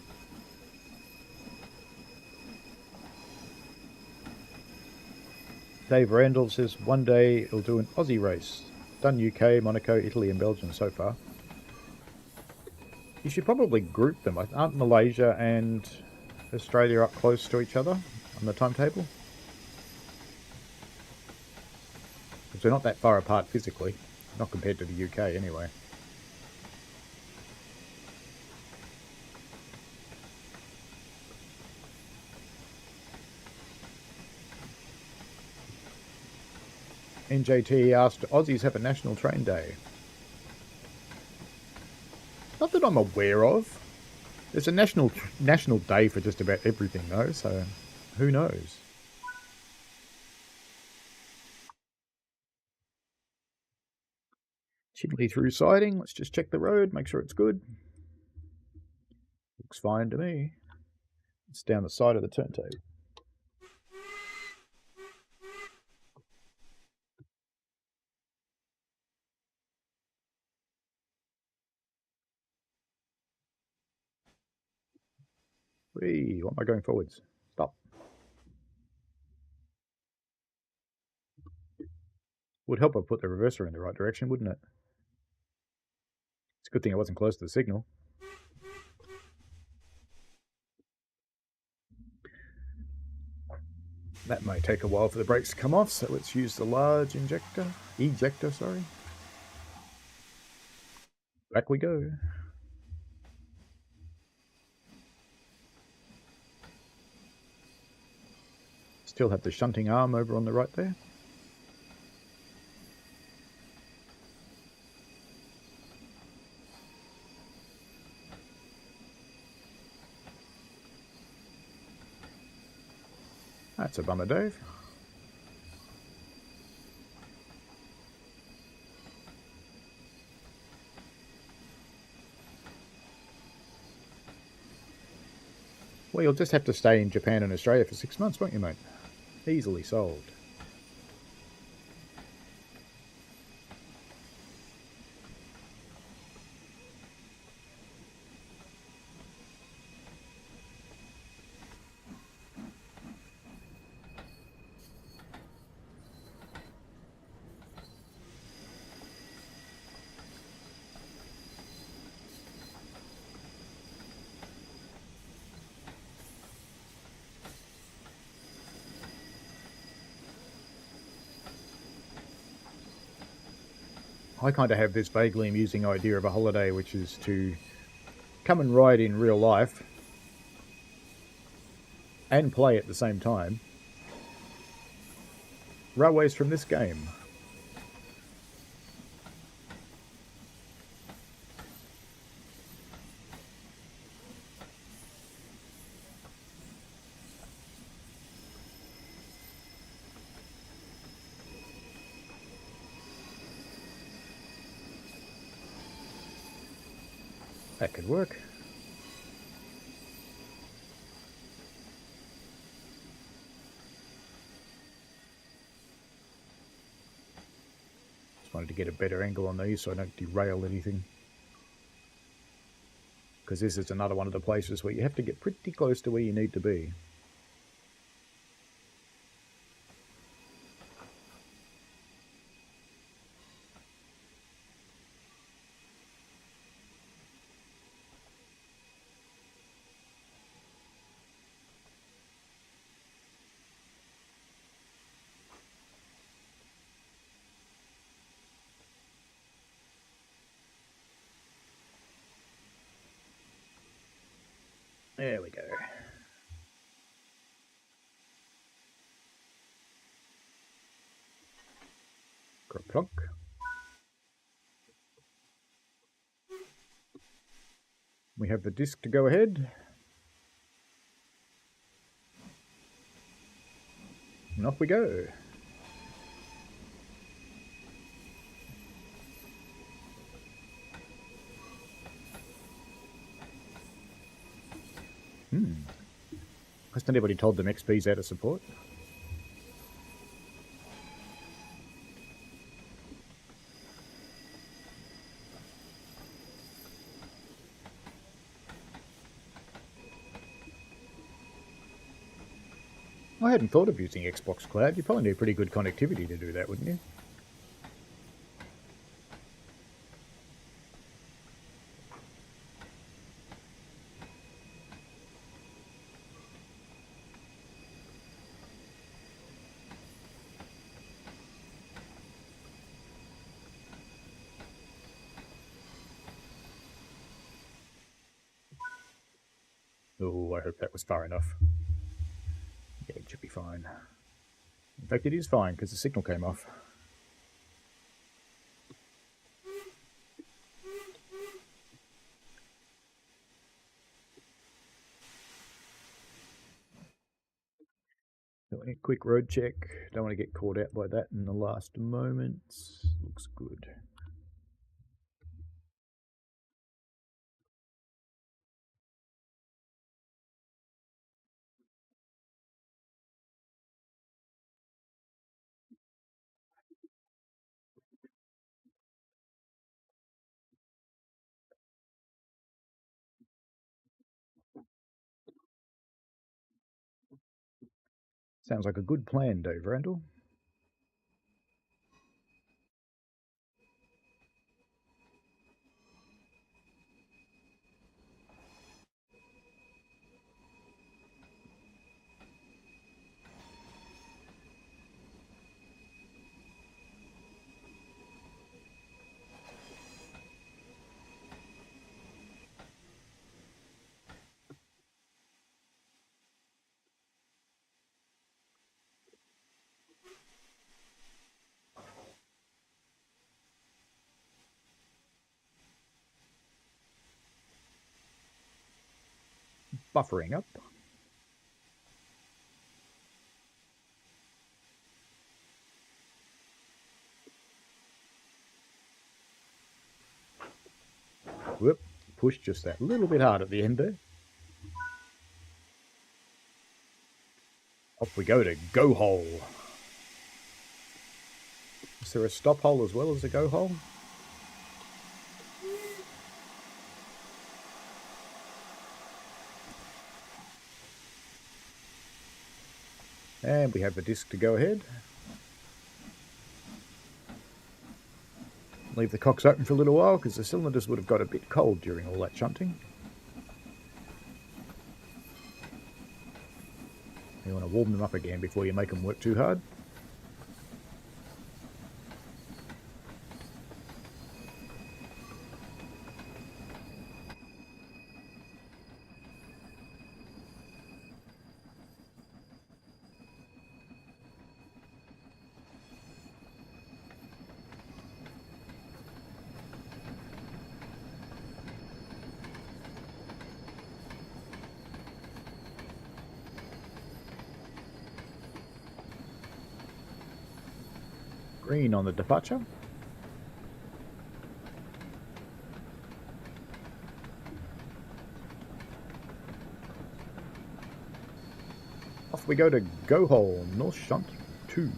Dave Randall says one day he'll do an Aussie race. Done UK, Monaco, Italy and Belgium so far. You should probably group them. Aren't Malaysia and Australia up close to each other on the timetable? Because they're not that far apart physically. Not compared to the UK anyway. NJT asked, Aussies have a national train day. Not that I'm aware of. There's a national day for just about everything, though, so who knows? Chinley through siding. Let's just check the road, make sure it's good. Looks fine to me. It's down the side of the turntable. Whee, what am I going forwards? Stop. Would help if I put the reverser in the right direction, wouldn't it? It's a good thing I wasn't close to the signal. That may take a while for the brakes to come off, so let's use the large ejector, sorry. Back we go. Still have the shunting arm over on the right there. That's a bummer, Dave. Well, you'll just have to stay in Japan and Australia for 6 months, won't you, mate? Easily solved. I kind of have this vaguely amusing idea of a holiday, which is to come and ride in real life and play at the same time. Railways from this game. That could work. Just wanted to get a better angle on these so I don't derail anything. Because this is another one of the places where you have to get pretty close to where you need to be. There we go. Plonk. We have the disc to go ahead. And off we go. Hasn't anybody told them XP's out of support? I hadn't thought of using Xbox Cloud. You probably need pretty good connectivity to do that, wouldn't you? Oh, I hope that was far enough. Yeah, it should be fine. In fact, it is fine because the signal came off. A quick road check. Don't want to get caught out by that in the last moments. Looks good. Sounds like a good plan, Dave Randall. Buffering up. Whoop. Pushed just that little bit hard at the end there. Off we go to go hole. Is there a stop hole as well as a go hole? And we have the disc to go ahead. Leave the cocks open for a little while because the cylinders would have got a bit cold during all that shunting. You want to warm them up again before you make them work too hard. Green on the departure. Off we go to go hole, North Shunt 2.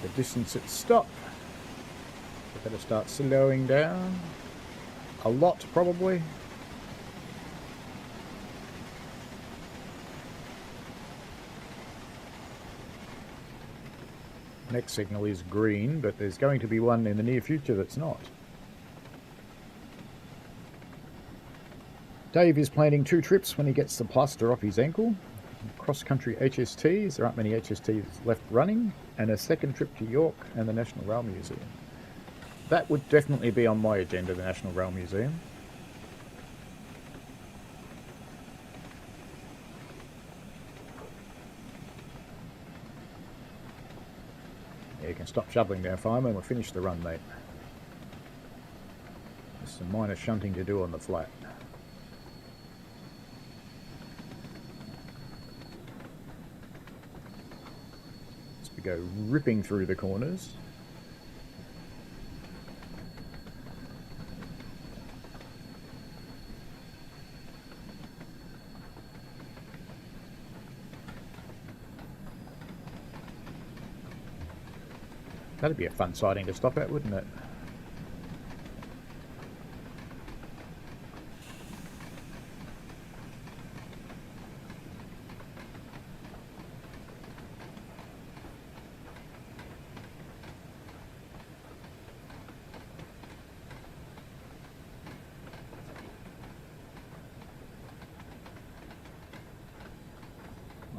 The distance at stop. We better start slowing down. A lot, probably. Next signal is green, but there's going to be one in the near future that's not. Dave is planning 2 trips when he gets the plaster off his ankle. Cross-country HSTs, there aren't many HSTs left running, and a second trip to York and the National Rail Museum. That would definitely be on my agenda, the National Rail Museum. Yeah, you can stop shoveling now, fireman. We'll finish the run, mate. There's some minor shunting to do on the flat. Go ripping through the corners. That'd be a fun sighting to stop at, wouldn't it?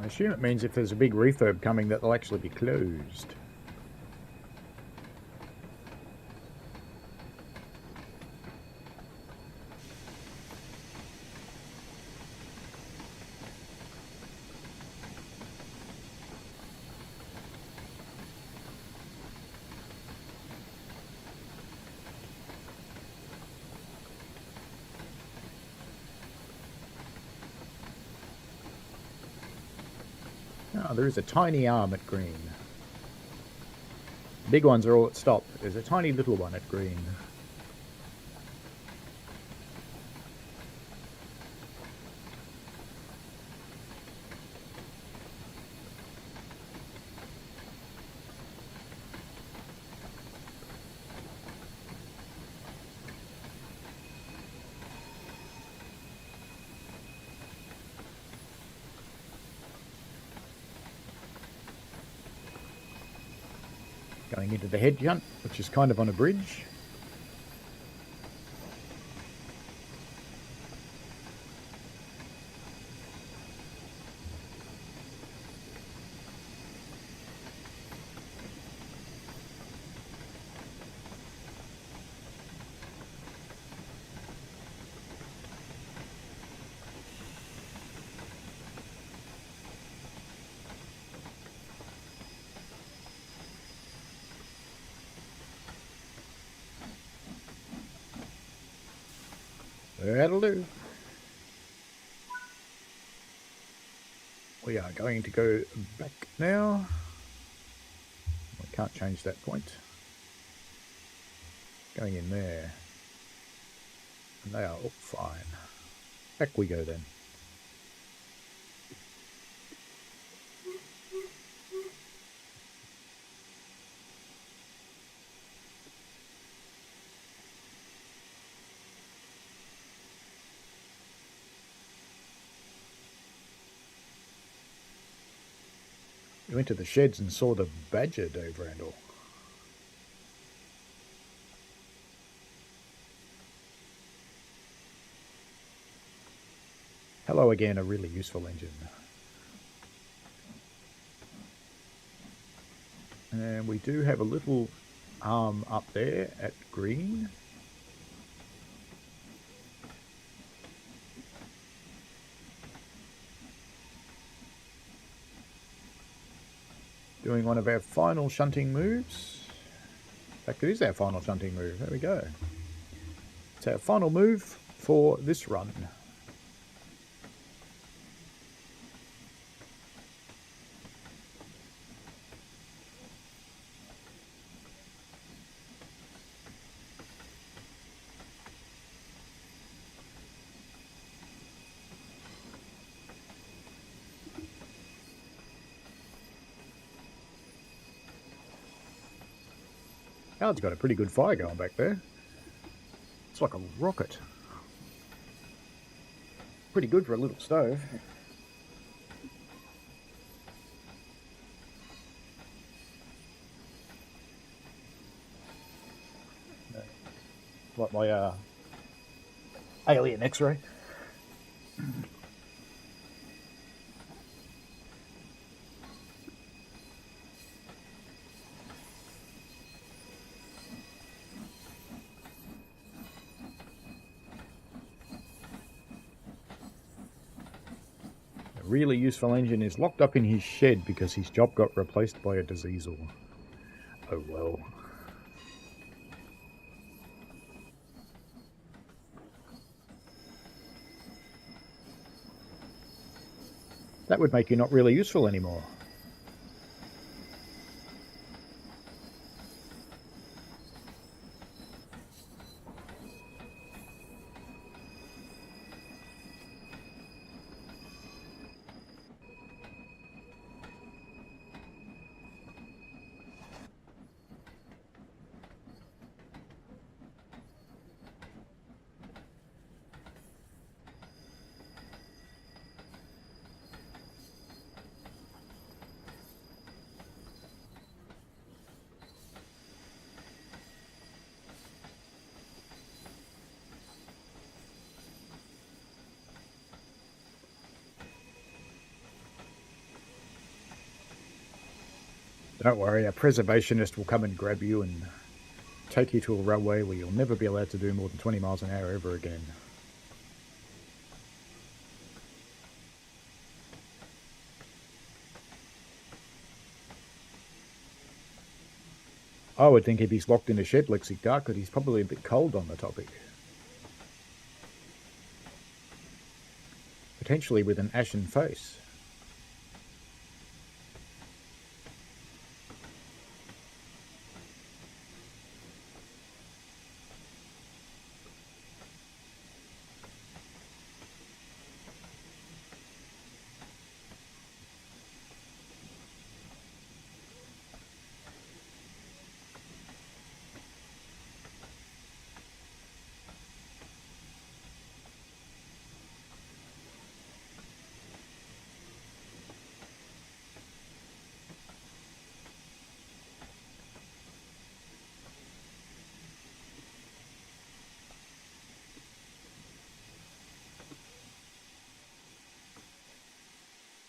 I assume it means if there's a big refurb coming that they'll actually be closed. Oh, there is a tiny arm at green. Big ones are all at stop. There's a tiny little one at green. Going into the head hunt, which is kind of on a bridge. That'll do. We are going to go back now. We can't change that point. Going in there. And they are all fine. Back we go then. We went to the sheds and saw the badger, Dave Randall. Hello again, a really useful engine. And we do have a little arm up there at green. Doing one of our final shunting moves. In fact, it is our final shunting move. There we go. It's our final move for this run. Howard's got a pretty good fire going back there. It's like a rocket. Pretty good for a little stove. Like my alien X-ray. Really useful engine is locked up in his shed because his job got replaced by a diesel. Oh well. That would make you not really useful anymore. Don't worry, a preservationist will come and grab you and take you to a railway where you'll never be allowed to do more than 20 miles an hour ever again. I would think if he's locked in a shed, Lexi Dark, that he's probably a bit cold on the topic. Potentially with an ashen face.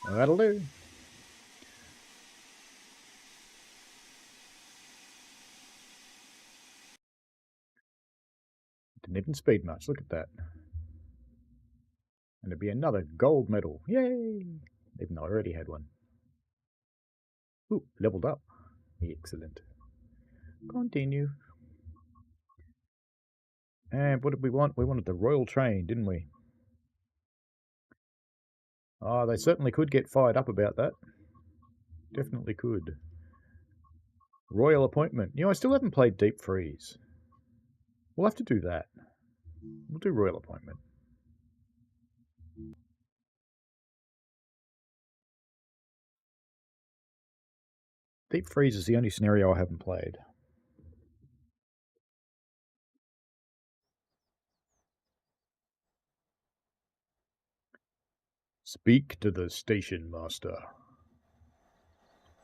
Well, that'll do. Didn't even speed much, look at that. And it'd be another gold medal. Yay! Even though I already had one. Ooh, leveled up. Excellent. Continue. And what did we want? We wanted the Royal Train, didn't we? Oh, they certainly could get fired up about that. Definitely could. Royal Appointment. You know, I still haven't played Deep Freeze. We'll have to do that. We'll do Royal Appointment. Deep Freeze is the only scenario I haven't played. Speak to the station master.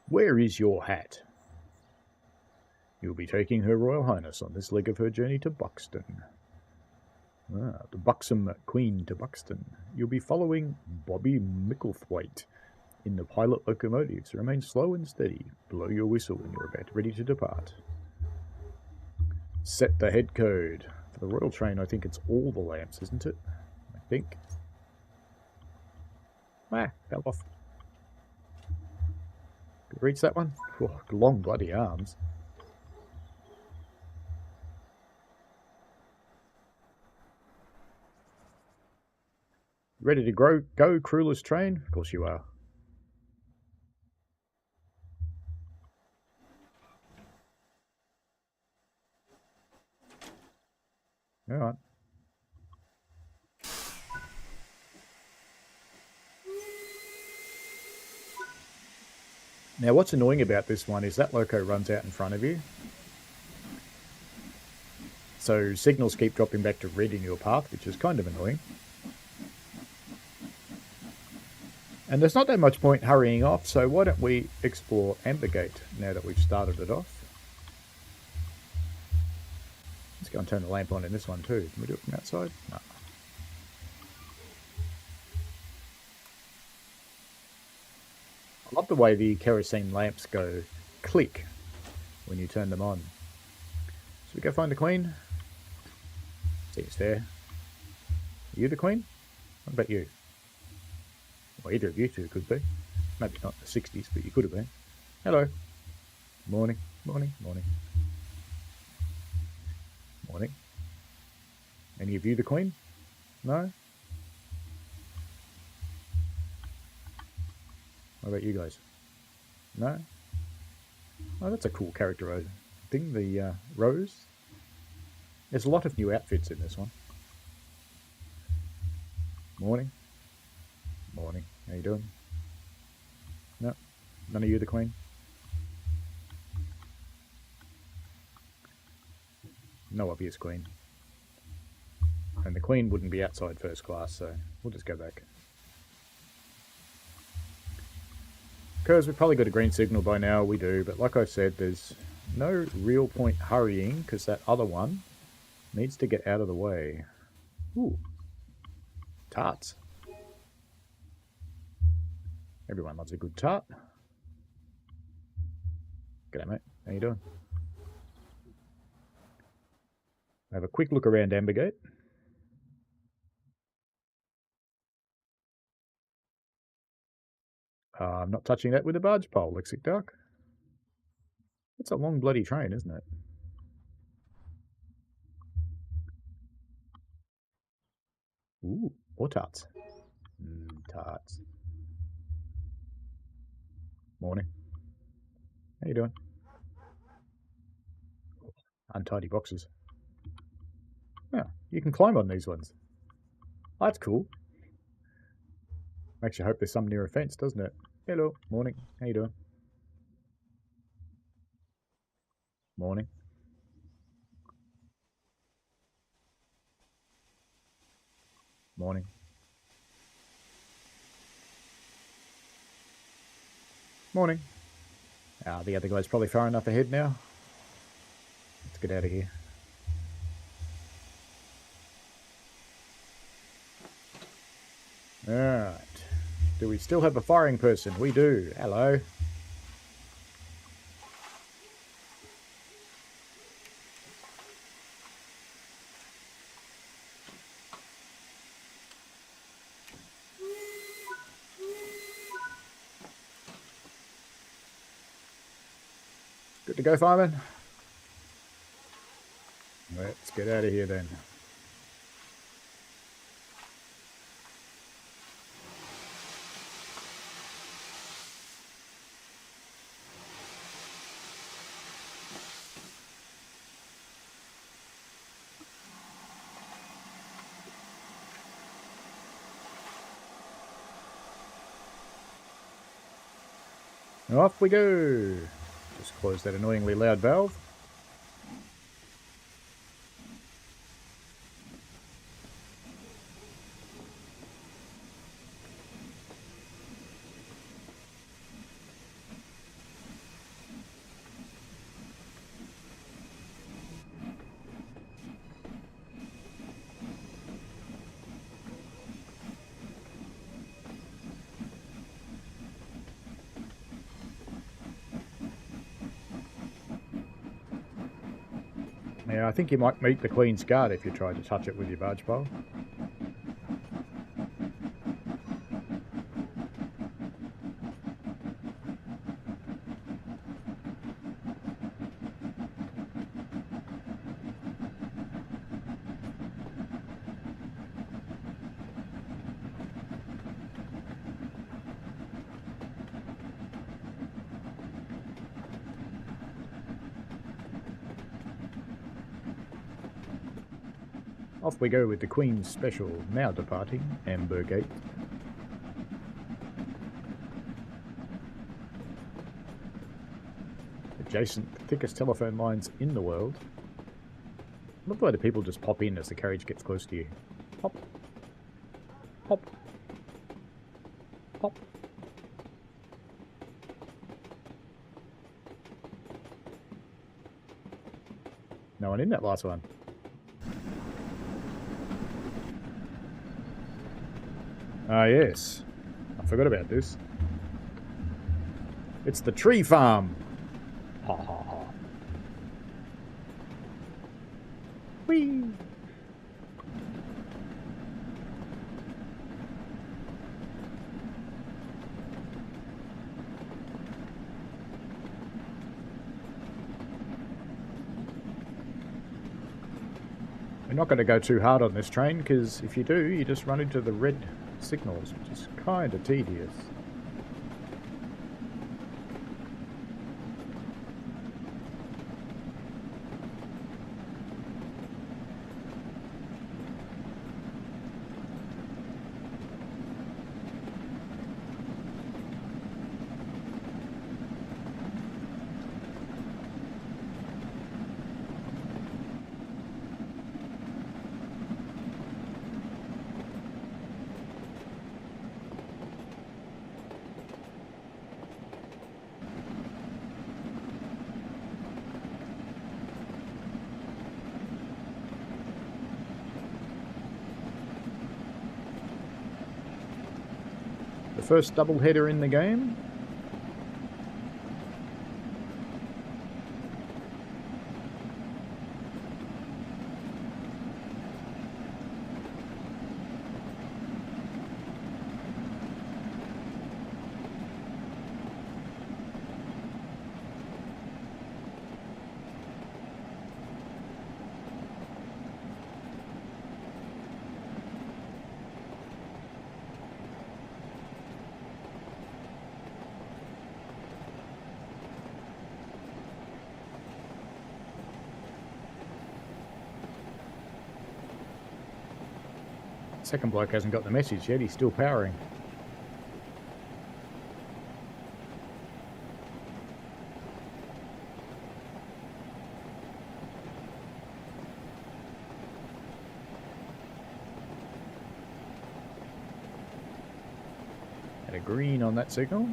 Where is your hat? You'll be taking Her Royal Highness on this leg of her journey to Buxton. The buxom Queen to Buxton. You'll be following Bobby Micklethwaite in the pilot locomotives. Remain slow and steady. Blow your whistle when you're about ready to depart. Set the head code. For the Royal Train, I think it's all the lamps, isn't it? I think. Fell off. Could reach that one? Oh, long bloody arms. Ready to go, crewless train? Of course you are. All right. Now, what's annoying about this one is that loco runs out in front of you. So signals keep dropping back to red in your path, which is kind of annoying. And there's not that much point hurrying off, so why don't we explore Ambergate now that we've started it off. Let's go and turn the lamp on in this one too. Can we do it from outside? No. I love the way the kerosene lamps go click when you turn them on. So we go find the Queen. See, it's there. Are you the Queen? What about you? Well, either of you two could be. Maybe not in the 60s, but you could have been. Hello. Morning, morning, morning. Morning. Any of you the Queen? No? What about you guys? No? Oh, that's a cool character thing, the Rose. There's a lot of new outfits in this one. Morning. Morning. How you doing? No? None of you the Queen? No obvious Queen. And the Queen wouldn't be outside first class, so we'll just go back. Because we've probably got a green signal by now, we do, but like I said, there's no real point hurrying, because that other one needs to get out of the way. Ooh. Tarts. Everyone loves a good tart. G'day, mate. How you doing? Have a quick look around Ambergate. I'm not touching that with a barge pole, Lexic Dark. It's a long bloody train, isn't it? Ooh, or tarts. Tarts. Morning. How you doing? Untidy boxes. Yeah, you can climb on these ones. Oh, that's cool. Makes you hope there's some near a fence, doesn't it? Hello. Morning. How you doing? Morning. Morning. Morning. The other guy's probably far enough ahead now. Let's get out of here. Alright. Do we still have a firing person? We do. Hello. Good to go, fireman? Let's get out of here then. Off we go. Just close that annoyingly loud valve. Yeah, I think you might meet the Queen's Guard if you try to touch it with your barge pole. Off we go with the Queen's Special, now departing Ambergate. Adjacent, thickest telephone lines in the world. I love the way the people just pop in as the carriage gets close to you. Pop. Pop. Pop. No one in that last one. Ah, yes. I forgot about this. It's the tree farm. Ha ha ha. Whee! We're not going to go too hard on this train, because if you do, you just run into the red signals, which is kind of tedious. First double header in the game. Second bloke hasn't got the message yet, he's still powering. Had a green on that signal.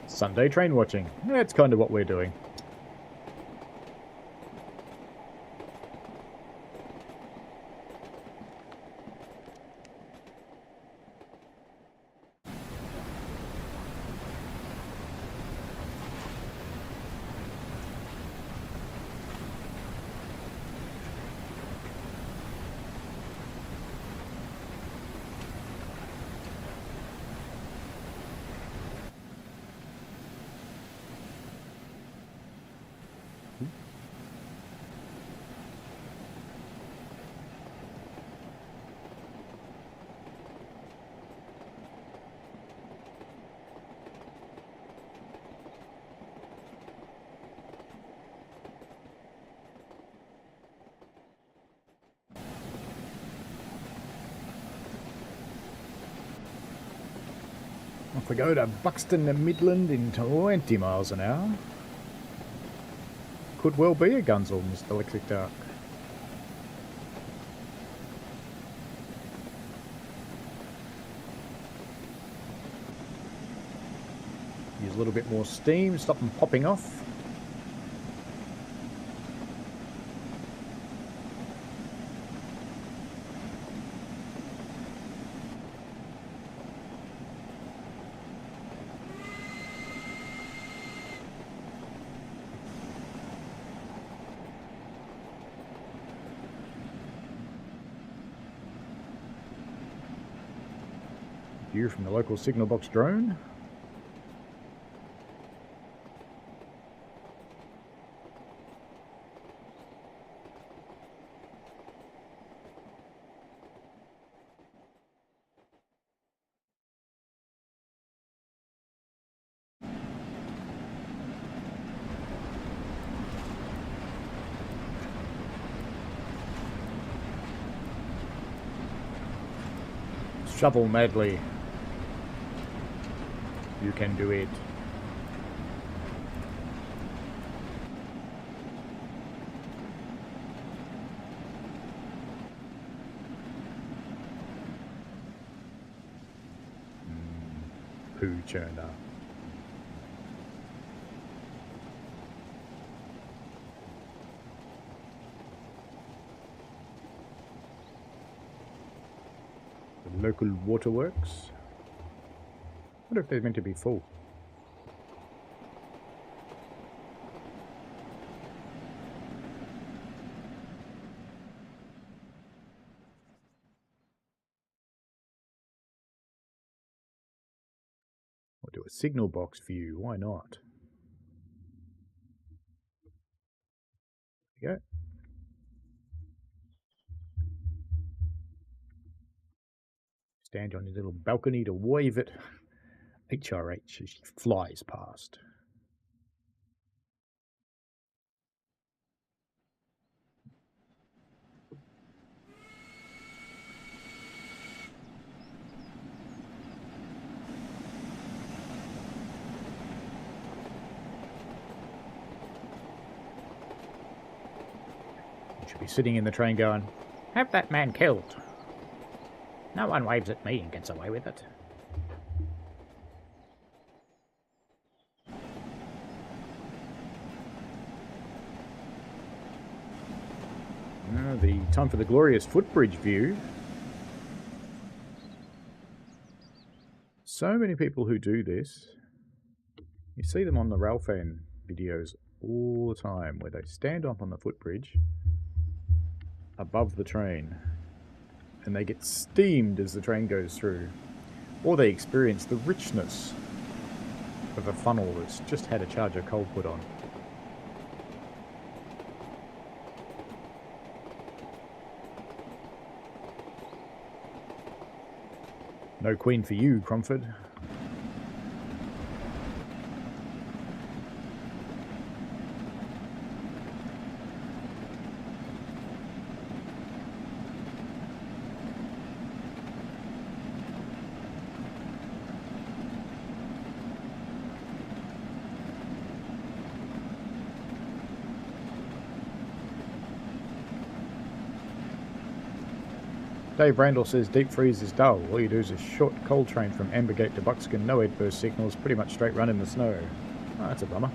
Sunday train watching. That's kind of what we're doing. Off we go to Buxton and Midland in 20 miles an hour. Could well be a Gunzel, Mr. Electric Dark. Use a little bit more steam, stop them popping off. View from the local signal box drone. Shovel madly. You can do it. Poo churned up. The local waterworks. I wonder if they're meant to be full. Or do a signal box view, why not? There you go. Stand on your little balcony to wave at HRH as she flies past. You should be sitting in the train going, "Have that man killed. No one waves at me and gets away with it." The time for the glorious footbridge view. So many people who do this. You see them on the Railfan videos all the time where they stand up on the footbridge above the train and they get steamed as the train goes through. Or they experience the richness of a funnel that's just had a charge of coal put on. No queen for you, Cromford. Dave Randall says deep freeze is dull. All you do is a short coal train from Ambergate to Buckskin, no headburst signals, pretty much straight run in the snow. Oh, that's a bummer.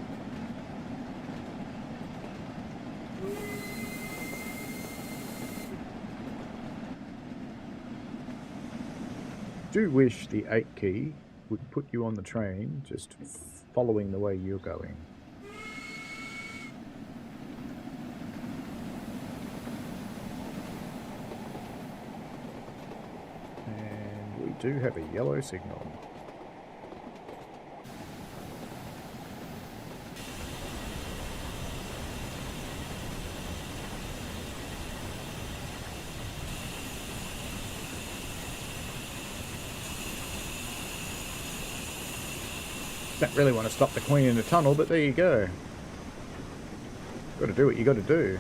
Do wish the 8 key would put you on the train just following the way you're going. And we do have a yellow signal. Don't really want to stop the Queen in the tunnel, but there you go. Got to do what you got to do.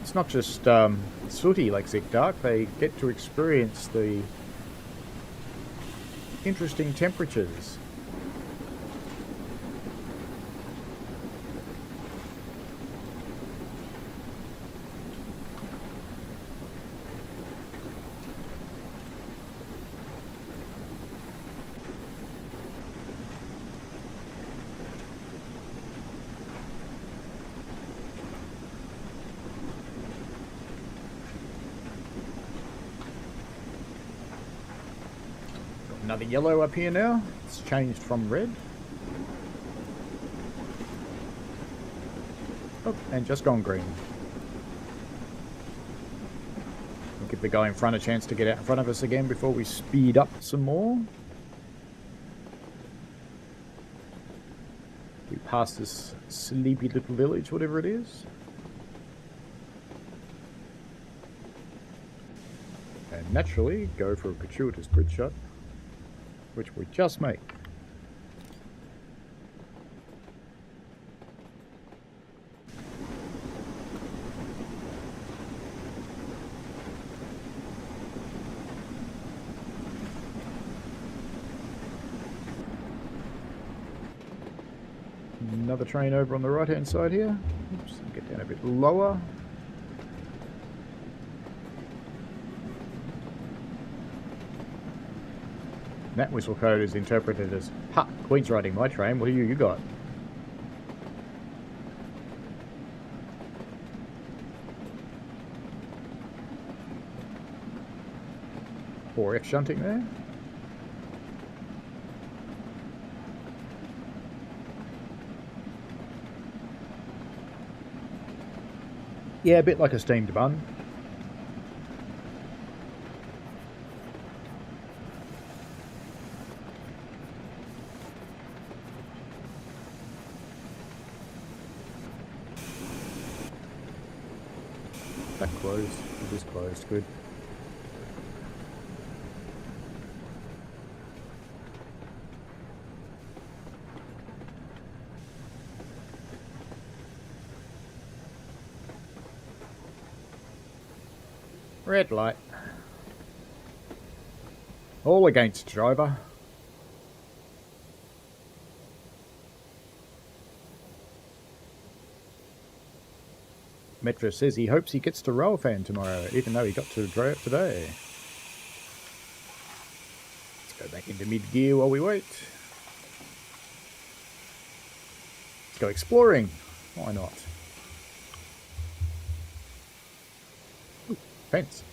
It's not just sooty like Zigdark, they get to experience the interesting temperatures. Another yellow up here now. It's changed from red. Oh, and just gone green. We'll give the guy in front a chance to get out in front of us again before we speed up some more. We pass this sleepy little village, whatever it is. And naturally, go for a gratuitous grid shot, which we just make. Another train over on the right hand side here. Oops, get down a bit lower. That whistle code is interpreted as, "Ha, Queen's riding my train, what do you got?" Or F shunting there. Yeah, a bit like a steamed bun. That closed. It is closed. Good. Red light. All against driver. Metro says he hopes he gets to Roelfan tomorrow, even though he got to drive today. Let's go back into mid-gear while we wait. Let's go exploring. Why not? Ooh, fence.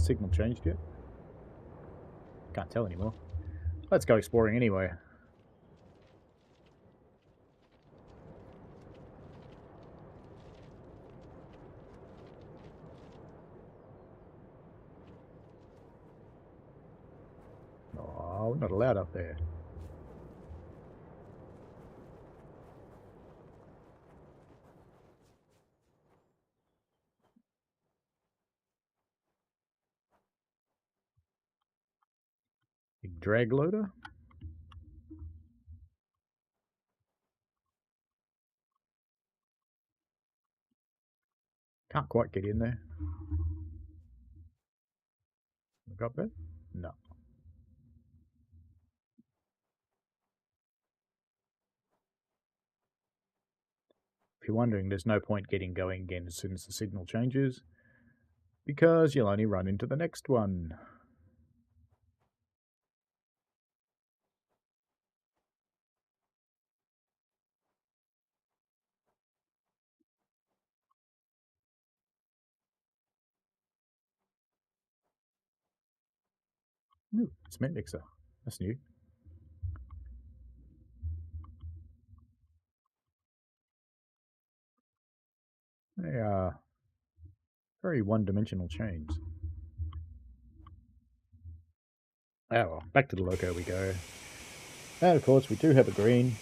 signal changed yet? Can't tell anymore. Let's go exploring anyway. Oh, we're not allowed up there. Big drag loader. Can't quite get in there. Look up there? No. If you're wondering, there's no point getting going again as soon as the signal changes, because you'll only run into the next one. Ooh, cement mixer. That's new. They are very one-dimensional chains. Oh well, back to the loco we go. And of course we do have a green.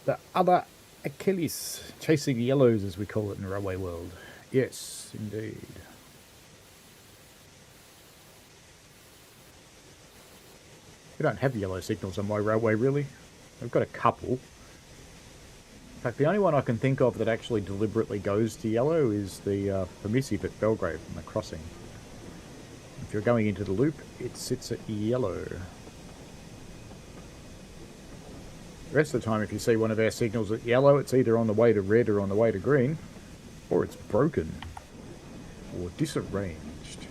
The other Achilles, chasing yellows as we call it in the railway world. Yes, indeed. We don't have yellow signals on my railway, really. I've got a couple. In fact, the only one I can think of that actually deliberately goes to yellow is the permissive at Belgrave on the crossing. If you're going into the loop, it sits at yellow. The rest of the time, if you see one of our signals at yellow, it's either on the way to red or on the way to green, or it's broken, or disarranged.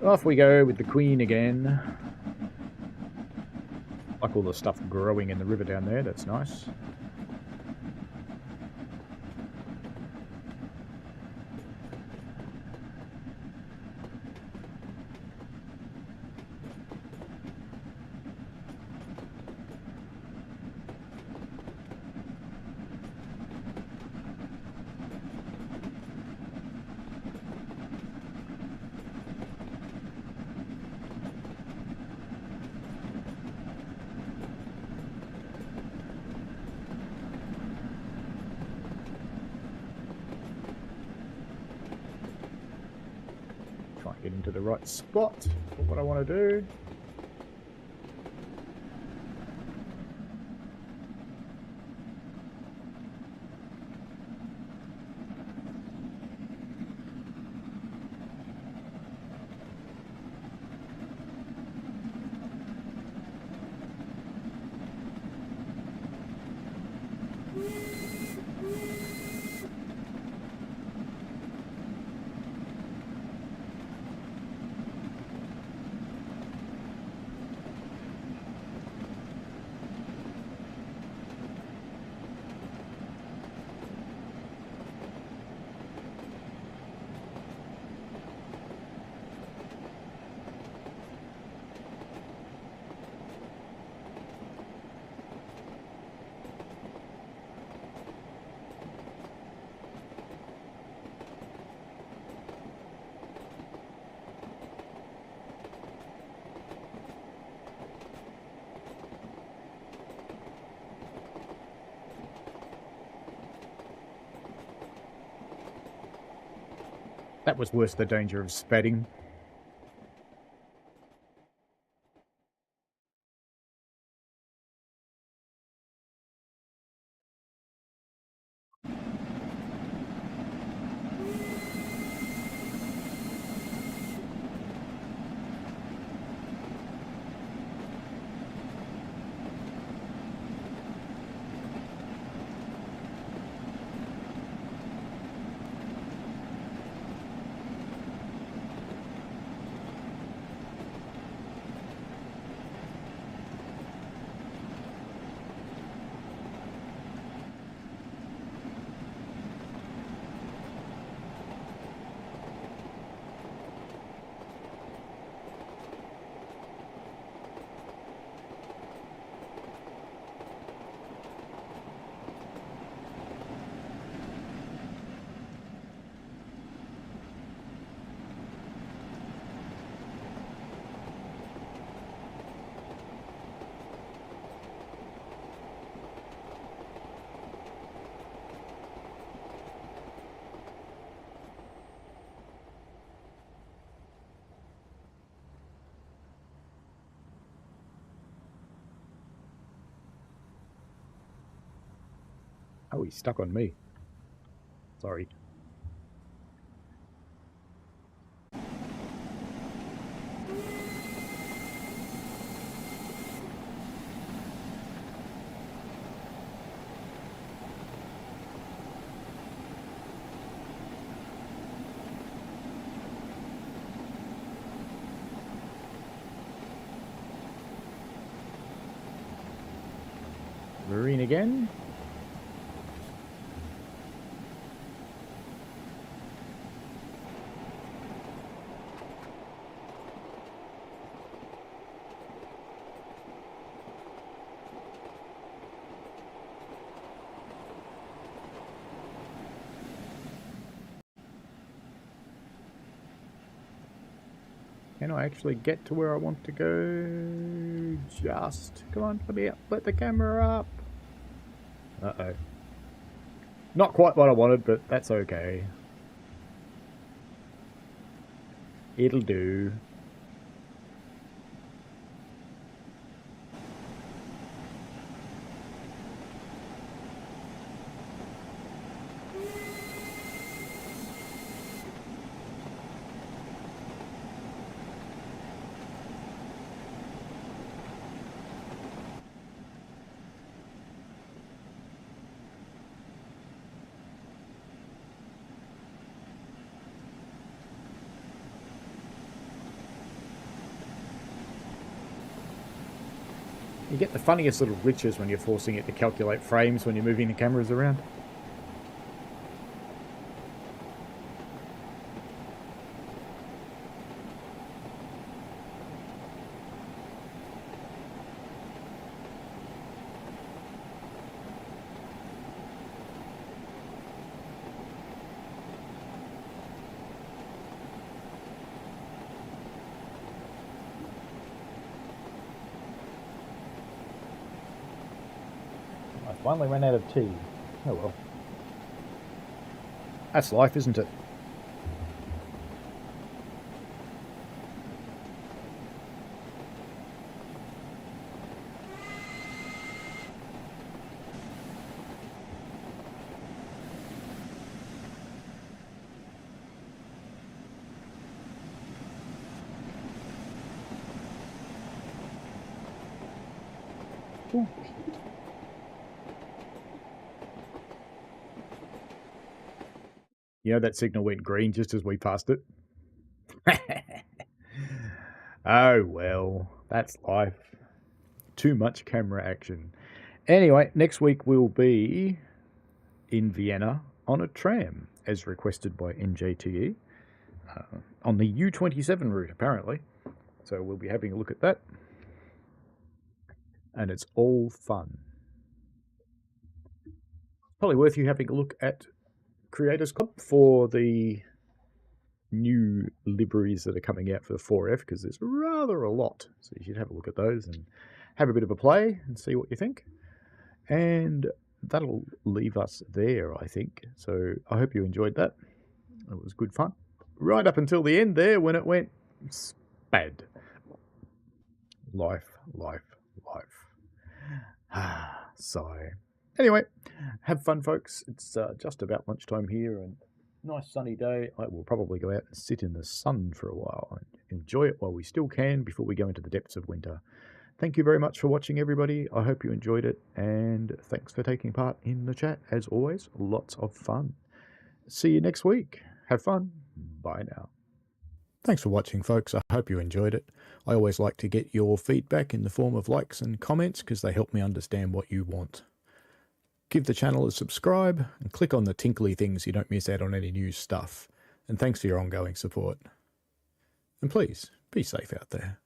Off we go with the Queen again. Like all the stuff growing in the river down there, that's nice. Try and get into the right spot for what I want to do. That was worth the danger of spatting. Oh, he's stuck on me. Sorry. Marine again. Can I actually get to where I want to go? Just. Come on, let me up. Let the camera up. Uh-oh. Not quite what I wanted, but that's okay. It'll do. You get the funniest little glitches when you're forcing it to calculate frames when you're moving the cameras around. Finally ran out of tea. Oh well. That's life, isn't it? Ooh. You know, that signal went green just as we passed it. Oh, well, that's life. Too much camera action. Anyway, next week we'll be in Vienna on a tram, as requested by NJTE, on the U27 route, apparently. So we'll be having a look at that. And it's all fun. Probably worth you having a look at Creators Club for the new libraries that are coming out for the 4F, because there's rather a lot. So you should have a look at those and have a bit of a play and see what you think. And that'll leave us there, I think. So I hope you enjoyed that. It was good fun. Right up until the end there when it went spad. Life. Sigh. Anyway, have fun, folks. It's just about lunchtime here and nice sunny day. I will probably go out and sit in the sun for a while and enjoy it while we still can before we go into the depths of winter. Thank you very much for watching, everybody. I hope you enjoyed it, and thanks for taking part in the chat. As always, lots of fun. See you next week. Have fun. Bye now. Thanks for watching, folks. I hope you enjoyed it. I always like to get your feedback in the form of likes and comments because they help me understand what you want. Give the channel a subscribe and click on the tinkly things so you don't miss out on any new stuff. And thanks for your ongoing support. And please, be safe out there.